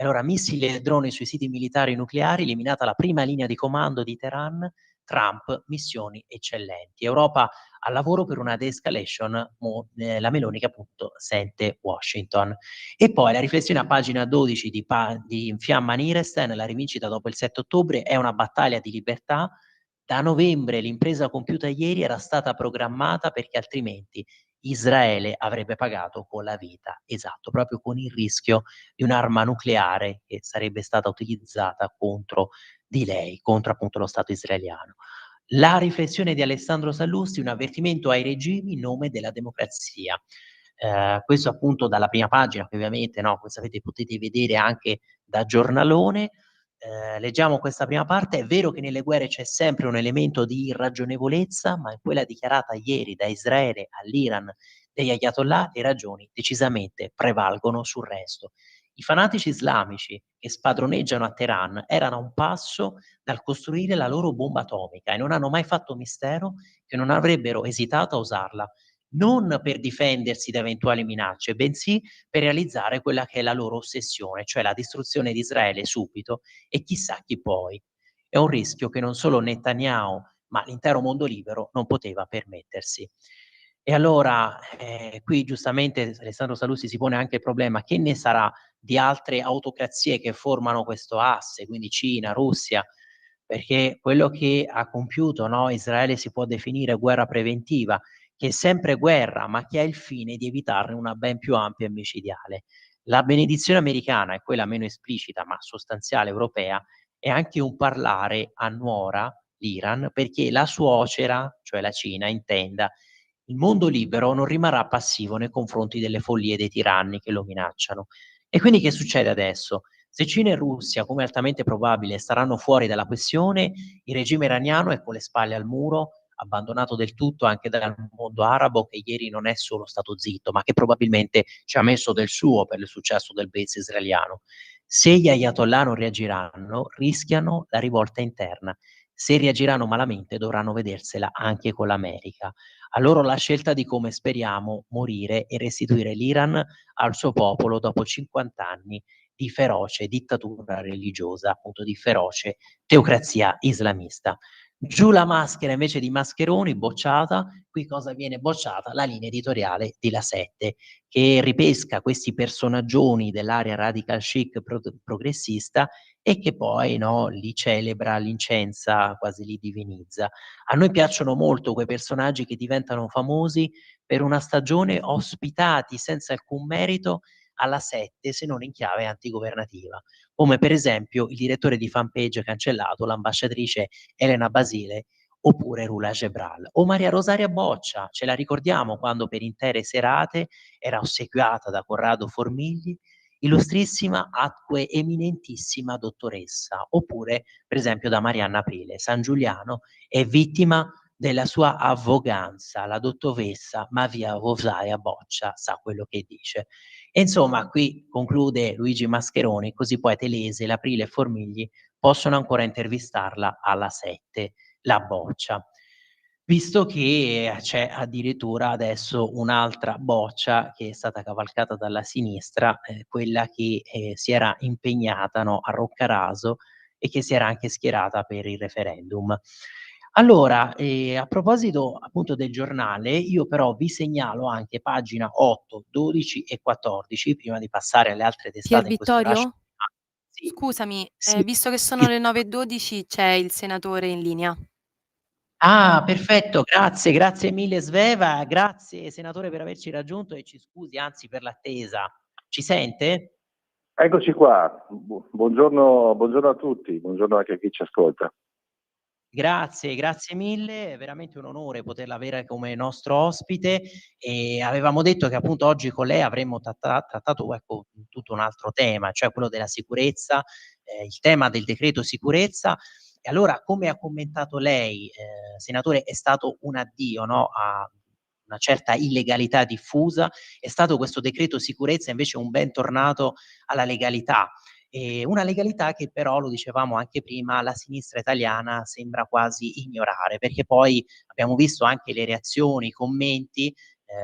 E allora missili e droni sui siti militari nucleari, eliminata la prima linea di comando di Teheran, Trump, missioni eccellenti. Europa al lavoro per una de-escalation, la Meloni che appunto sente Washington. E poi la riflessione a pagina 12 di Fiamma Nielsen, la rivincita dopo il 7 ottobre è una battaglia di libertà. Da novembre l'impresa compiuta ieri era stata programmata perché altrimenti Israele avrebbe pagato con la vita, esatto, proprio con il rischio di un'arma nucleare che sarebbe stata utilizzata contro di lei, contro appunto lo Stato israeliano. La riflessione di Alessandro Sallusti, un avvertimento ai regimi in nome della democrazia. Questo appunto dalla prima pagina, che ovviamente, no, come sapete potete vedere anche da giornalone. Leggiamo questa prima parte: è vero che nelle guerre c'è sempre un elemento di irragionevolezza, ma in quella dichiarata ieri da Israele all'Iran degli ayatollah le ragioni decisamente prevalgono sul resto. I fanatici islamici che spadroneggiano a Teheran erano a un passo dal costruire la loro bomba atomica e non hanno mai fatto mistero che non avrebbero esitato a usarla, non per difendersi da eventuali minacce, bensì per realizzare quella che è la loro ossessione, cioè la distruzione di Israele subito e chissà chi poi. È un rischio che non solo Netanyahu, ma l'intero mondo libero non poteva permettersi. E allora, qui giustamente Alessandro Sallusti si pone anche il problema: che ne sarà di altre autocrazie che formano questo asse, quindi Cina, Russia, perché quello che ha compiuto, no, Israele si può definire guerra preventiva, che è sempre guerra, ma che ha il fine di evitarne una ben più ampia e micidiale. La benedizione americana è quella meno esplicita, ma sostanziale europea, è anche un parlare a nuora, l'Iran, perché la suocera, cioè la Cina, intenda il mondo libero non rimarrà passivo nei confronti delle follie dei tiranni che lo minacciano. E quindi che succede adesso? Se Cina e Russia, come altamente probabile, staranno fuori dalla questione, il regime iraniano è con le spalle al muro, abbandonato del tutto anche dal mondo arabo, che ieri non è solo stato zitto, ma che probabilmente ci ha messo del suo per il successo del base israeliano. Se gli ayatollah non reagiranno, rischiano la rivolta interna. Se reagiranno malamente, dovranno vedersela anche con l'America. A loro la scelta di come speriamo morire e restituire l'Iran al suo popolo dopo 50 anni di feroce dittatura religiosa, appunto di feroce teocrazia islamista. Giù la maschera invece di Mascheroni, bocciata. Qui cosa viene bocciata? La linea editoriale di La 7, che ripesca questi personaggioni dell'area radical chic progressista e che poi, no, li celebra, li incensa, quasi li divinizza. A noi piacciono molto quei personaggi che diventano famosi per una stagione ospitati senza alcun merito alla 7, se non in chiave antigovernativa, come per esempio il direttore di fanpage cancellato, l'ambasciatrice Elena Basile, oppure Rula Gebral. O Maria Rosaria Boccia, ce la ricordiamo quando per intere serate era ossequiata da Corrado Formigli, illustrissima atque eminentissima dottoressa, oppure per esempio da Marianna Aprile. San Giuliano è vittima della sua arroganza, la dottoressa Maria Rosaria Boccia sa quello che dice. E insomma, qui conclude Luigi Mascheroni, così poi Telese, l'Aprile e Formigli possono ancora intervistarla alla 7, la Boccia. Visto che c'è addirittura adesso un'altra boccia che è stata cavalcata dalla sinistra, quella che si era impegnata, no, a Roccaraso e che si era anche schierata per il referendum. Allora, a proposito appunto del giornale, io però vi segnalo anche pagina 8, 12 e 14, prima di passare alle altre Pier testate in questo rush. Vittorio? Sì, Scusami, sì. visto che sono Sì. le 9:12 c'è il senatore in linea. Ah, perfetto, grazie, grazie mille Sveva, grazie senatore per averci raggiunto e ci scusi anzi per l'attesa. Ci sente? Eccoci qua, buongiorno a tutti, buongiorno anche a chi ci ascolta. Grazie, grazie mille, è veramente un onore poterla avere come nostro ospite e avevamo detto che appunto oggi con lei avremmo trattato ecco, tutto un altro tema, cioè quello della sicurezza, il tema del decreto sicurezza. E allora, come ha commentato lei, senatore, è stato un addio, no, a una certa illegalità diffusa, è stato questo decreto sicurezza invece un bentornato alla legalità. Una legalità che però, lo dicevamo anche prima, la sinistra italiana sembra quasi ignorare, perché poi abbiamo visto anche le reazioni, i commenti,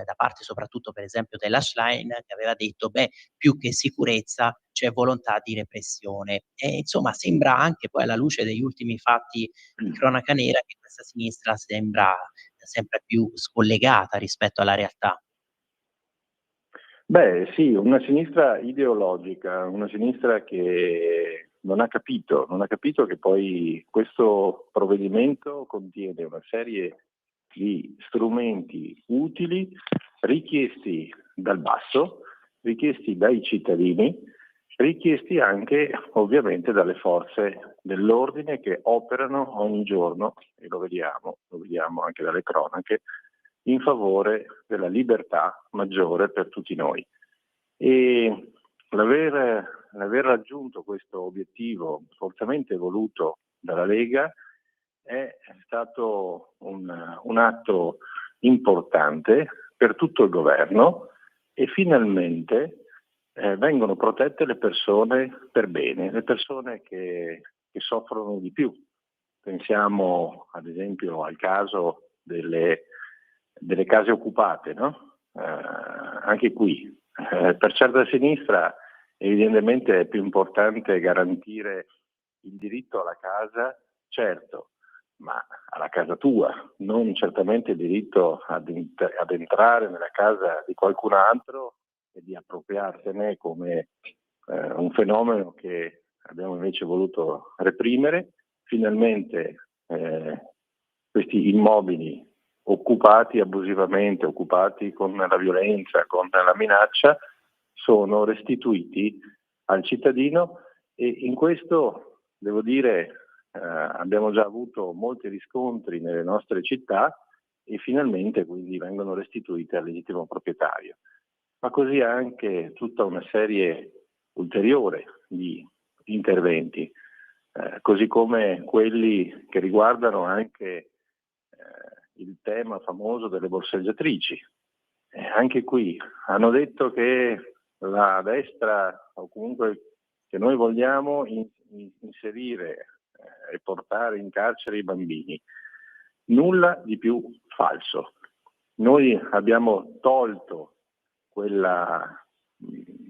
da parte soprattutto per esempio della Schlein, che aveva detto: "Beh, più che sicurezza c'è volontà di repressione". E insomma sembra anche poi alla luce degli ultimi fatti di cronaca nera che questa sinistra sembra sempre più scollegata rispetto alla realtà. Beh sì, una sinistra ideologica, una sinistra che non ha capito che poi questo provvedimento contiene una serie di strumenti utili richiesti dal basso, richiesti dai cittadini, richiesti anche ovviamente dalle forze dell'ordine che operano ogni giorno, e lo vediamo anche dalle cronache, in favore della libertà maggiore per tutti noi. E l'aver raggiunto questo obiettivo forzamente voluto dalla Lega è stato un atto importante per tutto il governo e finalmente vengono protette le persone per bene, le persone che soffrono di più. Pensiamo ad esempio al caso delle case occupate, no? Anche qui, per certa sinistra evidentemente è più importante garantire il diritto alla casa, certo, ma alla casa tua, non certamente il diritto ad entrare nella casa di qualcun altro e di appropriarsene come un fenomeno che abbiamo invece voluto reprimere. Finalmente questi immobili occupati abusivamente, occupati con la violenza, con la minaccia, sono restituiti al cittadino e in questo, devo dire, abbiamo già avuto molti riscontri nelle nostre città e finalmente quindi vengono restituite al legittimo proprietario. Ma così anche tutta una serie ulteriore di interventi, così come quelli che riguardano anche il tema famoso delle borseggiatrici. Anche qui hanno detto che la destra, o comunque che noi vogliamo inserire e portare in carcere i bambini. Nulla di più falso. Noi abbiamo tolto quella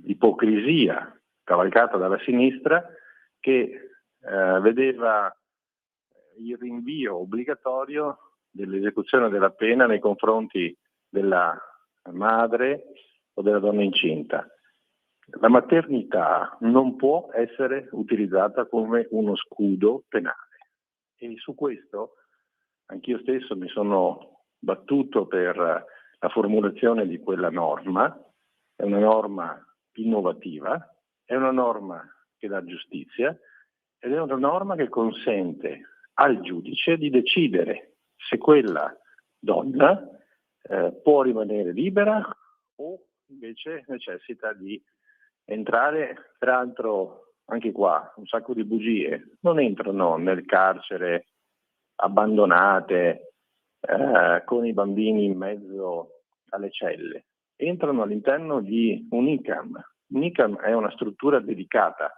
ipocrisia cavalcata dalla sinistra che vedeva il rinvio obbligatorio dell'esecuzione della pena nei confronti della madre o della donna incinta. La maternità non può essere utilizzata come uno scudo penale e su questo anch'io stesso mi sono battuto per la formulazione di quella norma. È una norma innovativa, è una norma che dà giustizia ed è una norma che consente al giudice di decidere se quella donna può rimanere libera o invece necessita di entrare. Peraltro anche qua un sacco di bugie, non entrano nel carcere abbandonate con i bambini in mezzo alle celle, entrano all'interno di un ICAM. Un ICAM è una struttura dedicata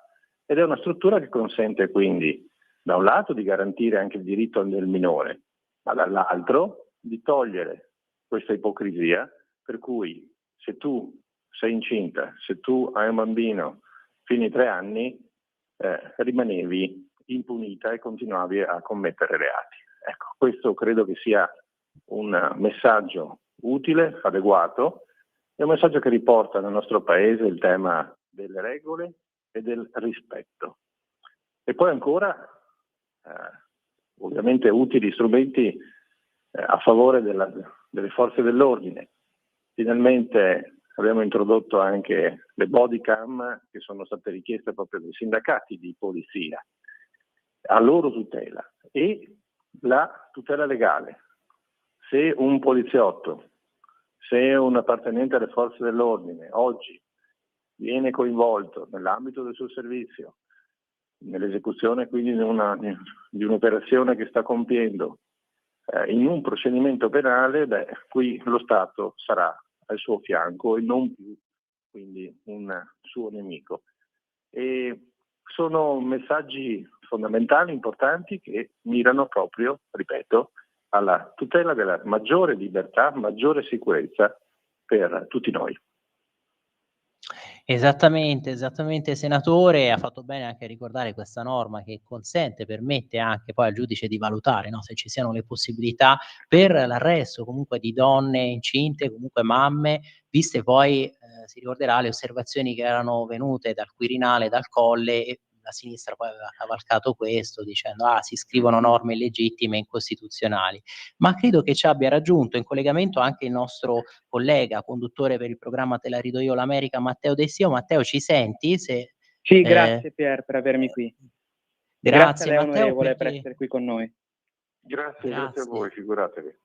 ed è una struttura che consente quindi da un lato di garantire anche il diritto del minore, ma dall'altro di togliere questa ipocrisia per cui se tu sei incinta, se tu hai un bambino fino ai 3 anni, rimanevi impunita e continuavi a commettere reati. Ecco, questo credo che sia un messaggio utile, adeguato, è un messaggio che riporta nel nostro paese il tema delle regole e del rispetto. E poi ancora, ovviamente utili strumenti a favore delle forze dell'ordine. Finalmente abbiamo introdotto anche le body cam che sono state richieste proprio dai sindacati di polizia, a loro tutela e la tutela legale. Se un poliziotto, se un appartenente alle forze dell'ordine oggi viene coinvolto nell'ambito del suo servizio, nell'esecuzione quindi di un'operazione che sta compiendo in un procedimento penale, qui lo Stato sarà al suo fianco e non più quindi un suo nemico. E sono messaggi fondamentali, importanti, che mirano proprio, ripeto, alla tutela della maggiore libertà, maggiore sicurezza per tutti noi. Esattamente senatore, ha fatto bene anche a ricordare questa norma che consente, permette anche poi al giudice di valutare, no, se ci siano le possibilità per l'arresto comunque di donne incinte, comunque mamme, viste poi, si ricorderà le osservazioni che erano venute dal Quirinale, dal Colle e la sinistra poi aveva cavalcato questo dicendo: "Ah, si scrivono norme illegittime e incostituzionali". Ma credo che ci abbia raggiunto in collegamento anche il nostro collega, conduttore per il programma Te la rido io l'America, Matteo De Sio. Matteo, ci senti? Sì, Eh, grazie Pier per avermi qui. Grazie grazie a lei Matteo onorevole per perché essere qui con noi. Grazie a voi, figuratevi.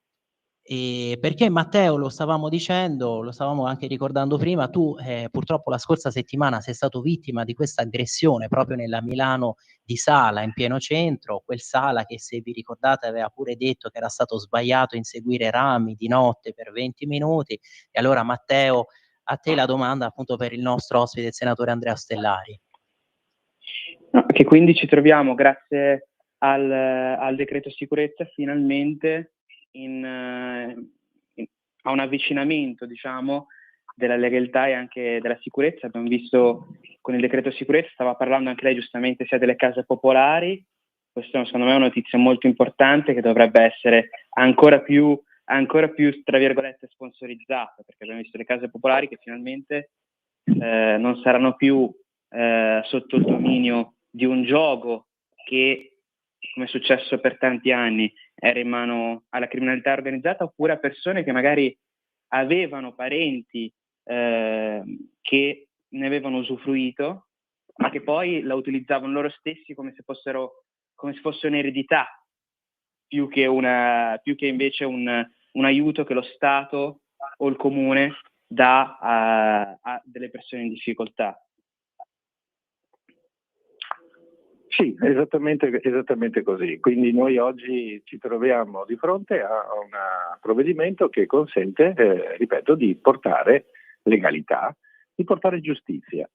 Perché Matteo, lo stavamo dicendo, lo stavamo anche ricordando prima, tu purtroppo la scorsa settimana sei stato vittima di questa aggressione proprio nella Milano di Sala, in pieno centro, quel Sala che, se vi ricordate, aveva pure detto che era stato sbagliato inseguire Rami di notte per 20 minuti. E allora, Matteo, a te la domanda appunto per il nostro ospite, il senatore Andrea Ostellari. No, che quindi ci troviamo, grazie al decreto sicurezza, finalmente a un avvicinamento, diciamo, della legalità e anche della sicurezza. Abbiamo visto con il decreto sicurezza, stava parlando anche lei giustamente, sia delle case popolari. Questo secondo me è una notizia molto importante che dovrebbe essere ancora più tra virgolette sponsorizzata, perché abbiamo visto le case popolari che finalmente non saranno più sotto il dominio di un gioco che, come è successo per tanti anni, era in mano alla criminalità organizzata, oppure a persone che magari avevano parenti che ne avevano usufruito, ma che poi la utilizzavano loro stessi come se fosse un'eredità, più che invece un aiuto che lo Stato o il comune dà a delle persone in difficoltà. Sì, esattamente così. Quindi noi oggi ci troviamo di fronte a un provvedimento che consente, ripeto, di portare legalità, di portare giustizia.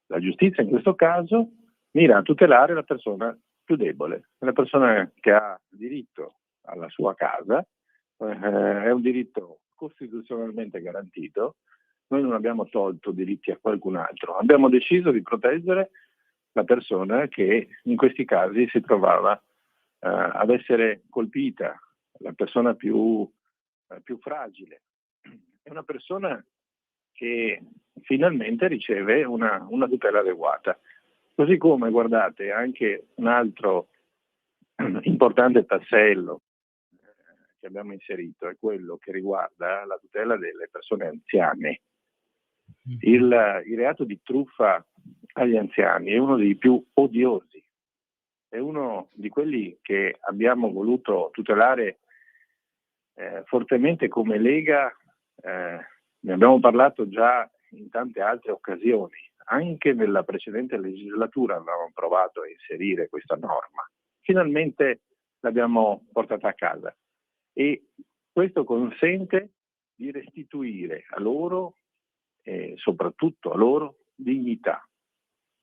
La giustizia in questo caso mira a tutelare la persona più debole, la persona che ha diritto alla sua casa, è un diritto costituzionalmente garantito. Noi non abbiamo tolto diritti a qualcun altro, abbiamo deciso di proteggere la persona che in questi casi si trovava ad essere colpita, la persona più fragile. È una persona che finalmente riceve una tutela adeguata. Così come, guardate, anche un altro importante tassello che abbiamo inserito è quello che riguarda la tutela delle persone anziane. Il reato di truffa agli anziani è uno dei più odiosi, è uno di quelli che abbiamo voluto tutelare fortemente come Lega. Ne abbiamo parlato già in tante altre occasioni, anche nella precedente legislatura avevamo provato a inserire questa norma, finalmente l'abbiamo portata a casa e questo consente di restituire a loro e soprattutto a loro dignità.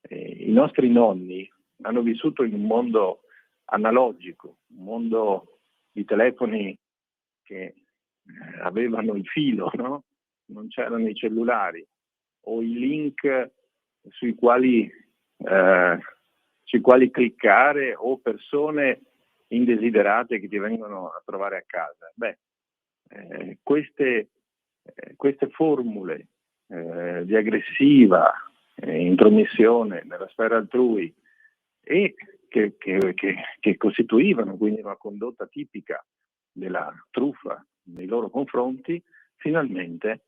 I nostri nonni hanno vissuto in un mondo analogico, un mondo di telefoni che avevano il filo, no? Non c'erano i cellulari o i link sui quali cliccare o persone indesiderate che ti vengono a trovare a casa. Queste formule di aggressiva intromissione nella sfera altrui e che costituivano quindi una condotta tipica della truffa nei loro confronti, finalmente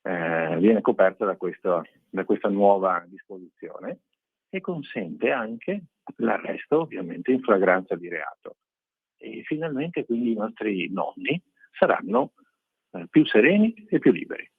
viene coperta da questa nuova disposizione e consente anche l'arresto ovviamente in flagranza di reato. E finalmente quindi i nostri nonni saranno più sereni e più liberi.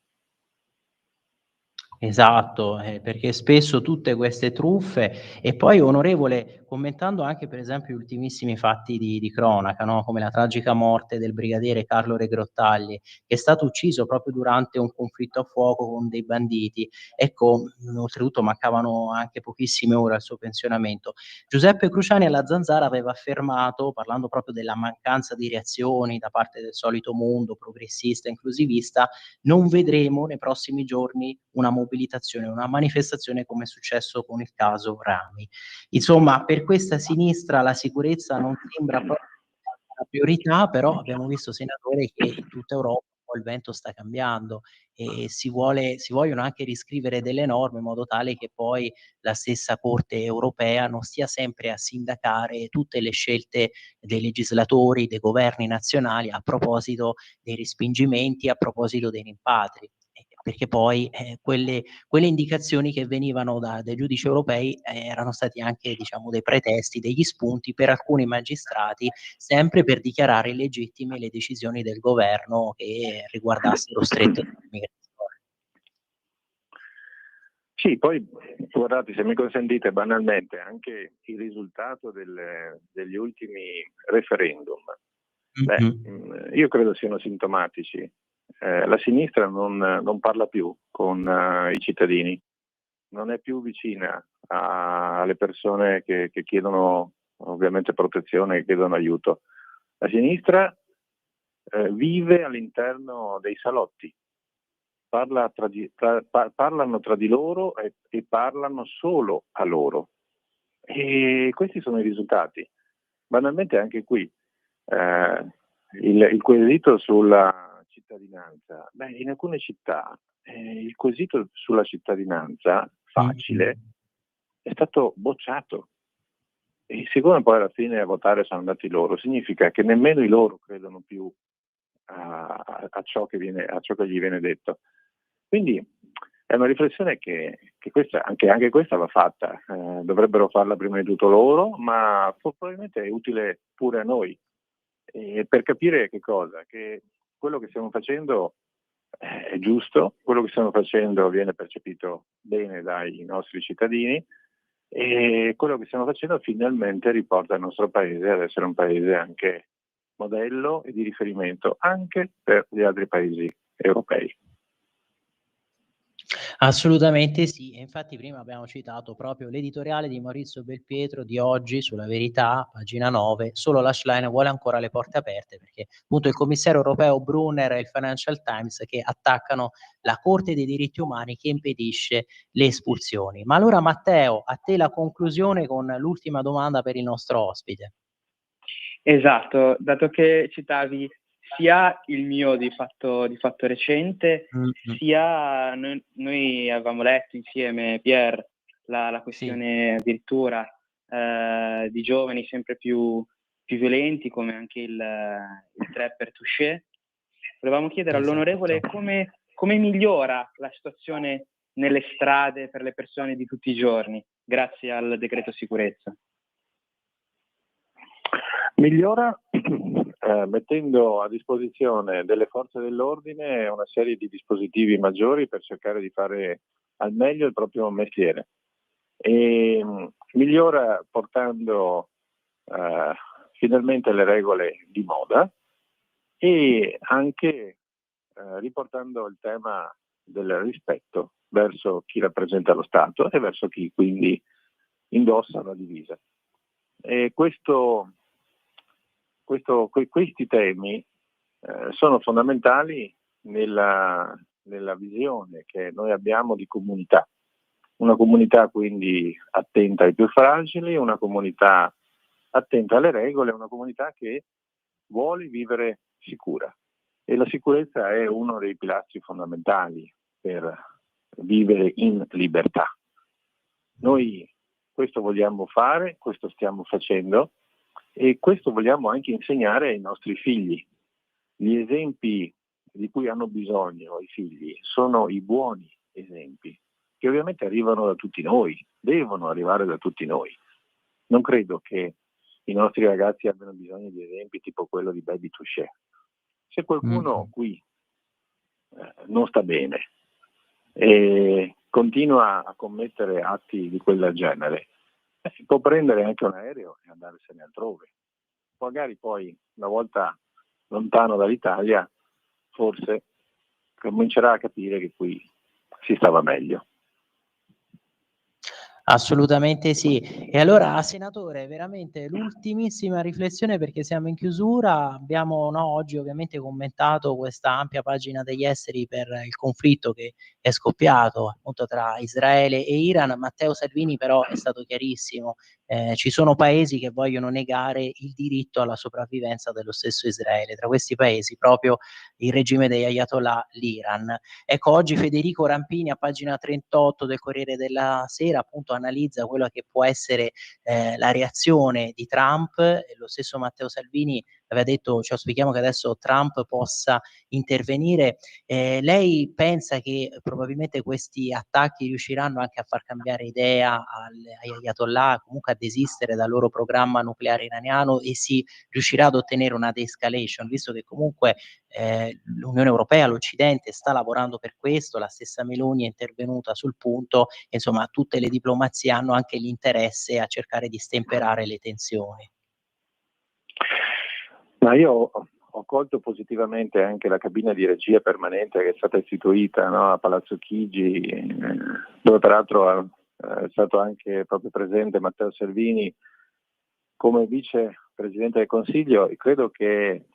Esatto, perché spesso tutte queste truffe e poi, onorevole, commentando anche per esempio gli ultimissimi fatti di cronaca, no, come la tragica morte del brigadiere Carlo Regrottagli, che è stato ucciso proprio durante un conflitto a fuoco con dei banditi. Ecco, oltretutto mancavano anche pochissime ore al suo pensionamento. Giuseppe Cruciani alla Zanzara aveva affermato, parlando proprio della mancanza di reazioni da parte del solito mondo progressista, inclusivista: non vedremo nei prossimi giorni una mobilitazione, una manifestazione come è successo con il caso Rami. Insomma, per questa sinistra la sicurezza non sembra proprio una priorità, però abbiamo visto, senatore, che in tutta Europa un po' il vento sta cambiando e si vogliono anche riscrivere delle norme in modo tale che poi la stessa Corte europea non stia sempre a sindacare tutte le scelte dei legislatori, dei governi nazionali a proposito dei respingimenti, a proposito dei rimpatri. perché poi quelle indicazioni che venivano dai giudici europei erano stati anche, diciamo, dei pretesti, degli spunti per alcuni magistrati, sempre per dichiarare illegittime le decisioni del governo che riguardassero lo stretto della migrazione. Sì, poi guardate, se mi consentite banalmente, anche il risultato degli ultimi referendum, io credo siano sintomatici. La sinistra non parla più con i cittadini, non è più vicina alle persone che chiedono ovviamente protezione, che chiedono aiuto. La sinistra vive all'interno dei salotti, parlano tra di loro e parlano solo a loro. E questi sono i risultati. Banalmente anche qui il quesito sulla cittadinanza, in alcune città il quesito sulla cittadinanza facile è stato bocciato, e siccome poi alla fine a votare sono andati loro, significa che nemmeno i loro credono più a ciò che gli viene detto. Quindi è una riflessione che questa, anche questa va fatta, dovrebbero farla prima di tutto loro, ma probabilmente è utile pure a noi, per capire che cosa? Che quello che stiamo facendo è giusto, quello che stiamo facendo viene percepito bene dai nostri cittadini, e quello che stiamo facendo finalmente riporta il nostro paese ad essere un paese anche modello e di riferimento anche per gli altri paesi europei. Assolutamente sì, e infatti prima abbiamo citato proprio l'editoriale di Maurizio Belpietro di oggi sulla Verità, pagina 9, solo la Schlein vuole ancora le porte aperte, perché appunto il commissario europeo Brunner e il Financial Times che attaccano la Corte dei diritti umani che impedisce le espulsioni. Ma allora Matteo, a te la conclusione con l'ultima domanda per il nostro ospite. Esatto, dato che citavi sia il mio di fatto recente, sia noi avevamo letto insieme, Pier, la questione addirittura di giovani sempre più violenti, come anche il trapper Touché. Volevamo chiedere all'onorevole come migliora la situazione nelle strade per le persone di tutti i giorni, grazie al decreto sicurezza. Migliora mettendo a disposizione delle forze dell'ordine una serie di dispositivi maggiori per cercare di fare al meglio il proprio mestiere, e migliora portando finalmente le regole di moda, e anche riportando il tema del rispetto verso chi rappresenta lo Stato e verso chi quindi indossa la divisa. E questi temi sono fondamentali nella visione che noi abbiamo di comunità. Una comunità quindi attenta ai più fragili, una comunità attenta alle regole, una comunità che vuole vivere sicura. E la sicurezza è uno dei pilastri fondamentali per vivere in libertà. Noi questo vogliamo fare, questo stiamo facendo, e questo vogliamo anche insegnare ai nostri figli. Gli esempi di cui hanno bisogno i figli sono i buoni esempi, che ovviamente arrivano da tutti noi, devono arrivare da tutti noi. Non credo che i nostri ragazzi abbiano bisogno di esempi tipo quello di Baby Touché. Se qualcuno qui non sta bene e continua a commettere atti di quel genere, può prendere anche un aereo e andarsene altrove. Magari poi, una volta lontano dall'Italia, forse comincerà a capire che qui si stava meglio. Assolutamente sì. E allora, senatore, veramente l'ultimissima riflessione, perché siamo in chiusura. Abbiamo oggi ovviamente commentato questa ampia pagina degli esteri per il conflitto che è scoppiato appunto tra Israele e Iran. Matteo Salvini però è stato chiarissimo. Ci sono paesi che vogliono negare il diritto alla sopravvivenza dello stesso Israele. Tra questi paesi proprio il regime degli Ayatollah, l'Iran. Ecco, oggi Federico Rampini a pagina 38 del Corriere della Sera appunto analizza quella che può essere la reazione di Trump, e lo stesso Matteo Salvini aveva detto ci auspichiamo che adesso Trump possa intervenire. Lei pensa che probabilmente questi attacchi riusciranno anche a far cambiare idea agli ayatollah, comunque a desistere dal loro programma nucleare iraniano, e si riuscirà ad ottenere una de-escalation, visto che comunque l'Unione Europea, l'Occidente sta lavorando per questo, la stessa Meloni è intervenuta sul punto, insomma tutte le diplomazie hanno anche l'interesse a cercare di stemperare le tensioni. Ma io ho colto positivamente anche la cabina di regia permanente che è stata istituita, no, a Palazzo Chigi, dove peraltro è stato anche proprio presente Matteo Salvini come vicepresidente del Consiglio. E credo che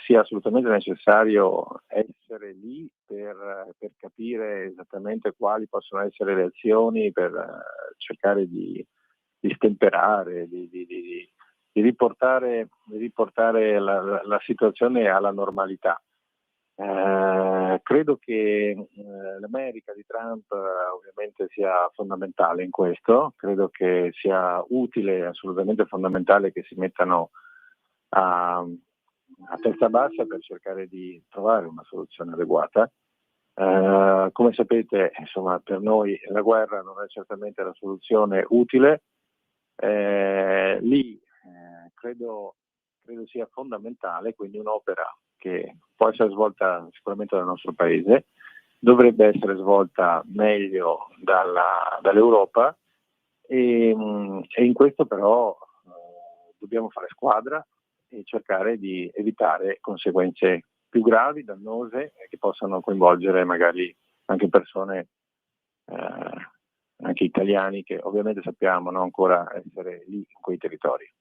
sia assolutamente necessario essere lì per capire esattamente quali possono essere le azioni, per cercare di stemperare, di riportare la situazione alla normalità. Credo che l'America di Trump ovviamente sia fondamentale in questo, credo che sia utile, assolutamente fondamentale, che si mettano a testa bassa per cercare di trovare una soluzione adeguata. Come sapete, insomma, per noi la guerra non è certamente la soluzione utile. Lì credo sia fondamentale, quindi un'opera che può essere svolta sicuramente dal nostro paese, dovrebbe essere svolta meglio dall'Europa, e in questo però dobbiamo fare squadra e cercare di evitare conseguenze più gravi, dannose, che possano coinvolgere magari anche persone, anche italiani, che ovviamente sappiamo non ancora essere lì in quei territori.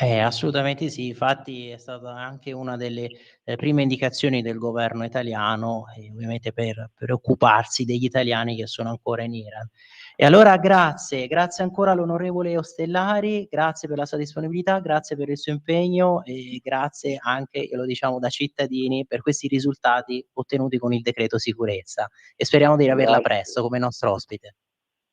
Assolutamente sì, infatti è stata anche una delle prime indicazioni del governo italiano, ovviamente per occuparsi degli italiani che sono ancora in Iran. E allora grazie ancora all'onorevole Ostellari, grazie per la sua disponibilità, grazie per il suo impegno e grazie anche, e lo diciamo da cittadini, per questi risultati ottenuti con il decreto sicurezza, e speriamo di averla presto come nostro ospite.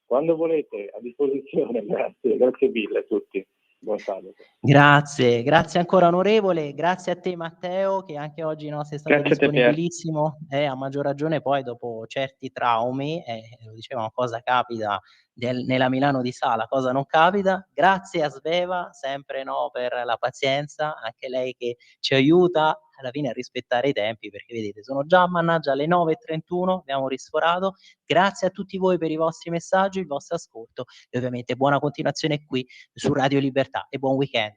Quando volete, a disposizione, grazie mille a tutti. Buon sabato. Grazie ancora onorevole, grazie a te Matteo, che anche oggi, no, sei stato disponibilissimo, a maggior ragione poi dopo certi traumi, lo dicevamo, cosa capita nella Milano di Sala, cosa non capita. Grazie a Sveva, sempre, no, per la pazienza, anche lei che ci aiuta alla fine a rispettare i tempi, perché vedete sono già, mannaggia, alle 9:31, abbiamo risforato. Grazie a tutti voi per i vostri messaggi, il vostro ascolto, e ovviamente buona continuazione qui su Radio Libertà e buon weekend.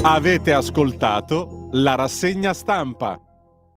Avete ascoltato la rassegna stampa.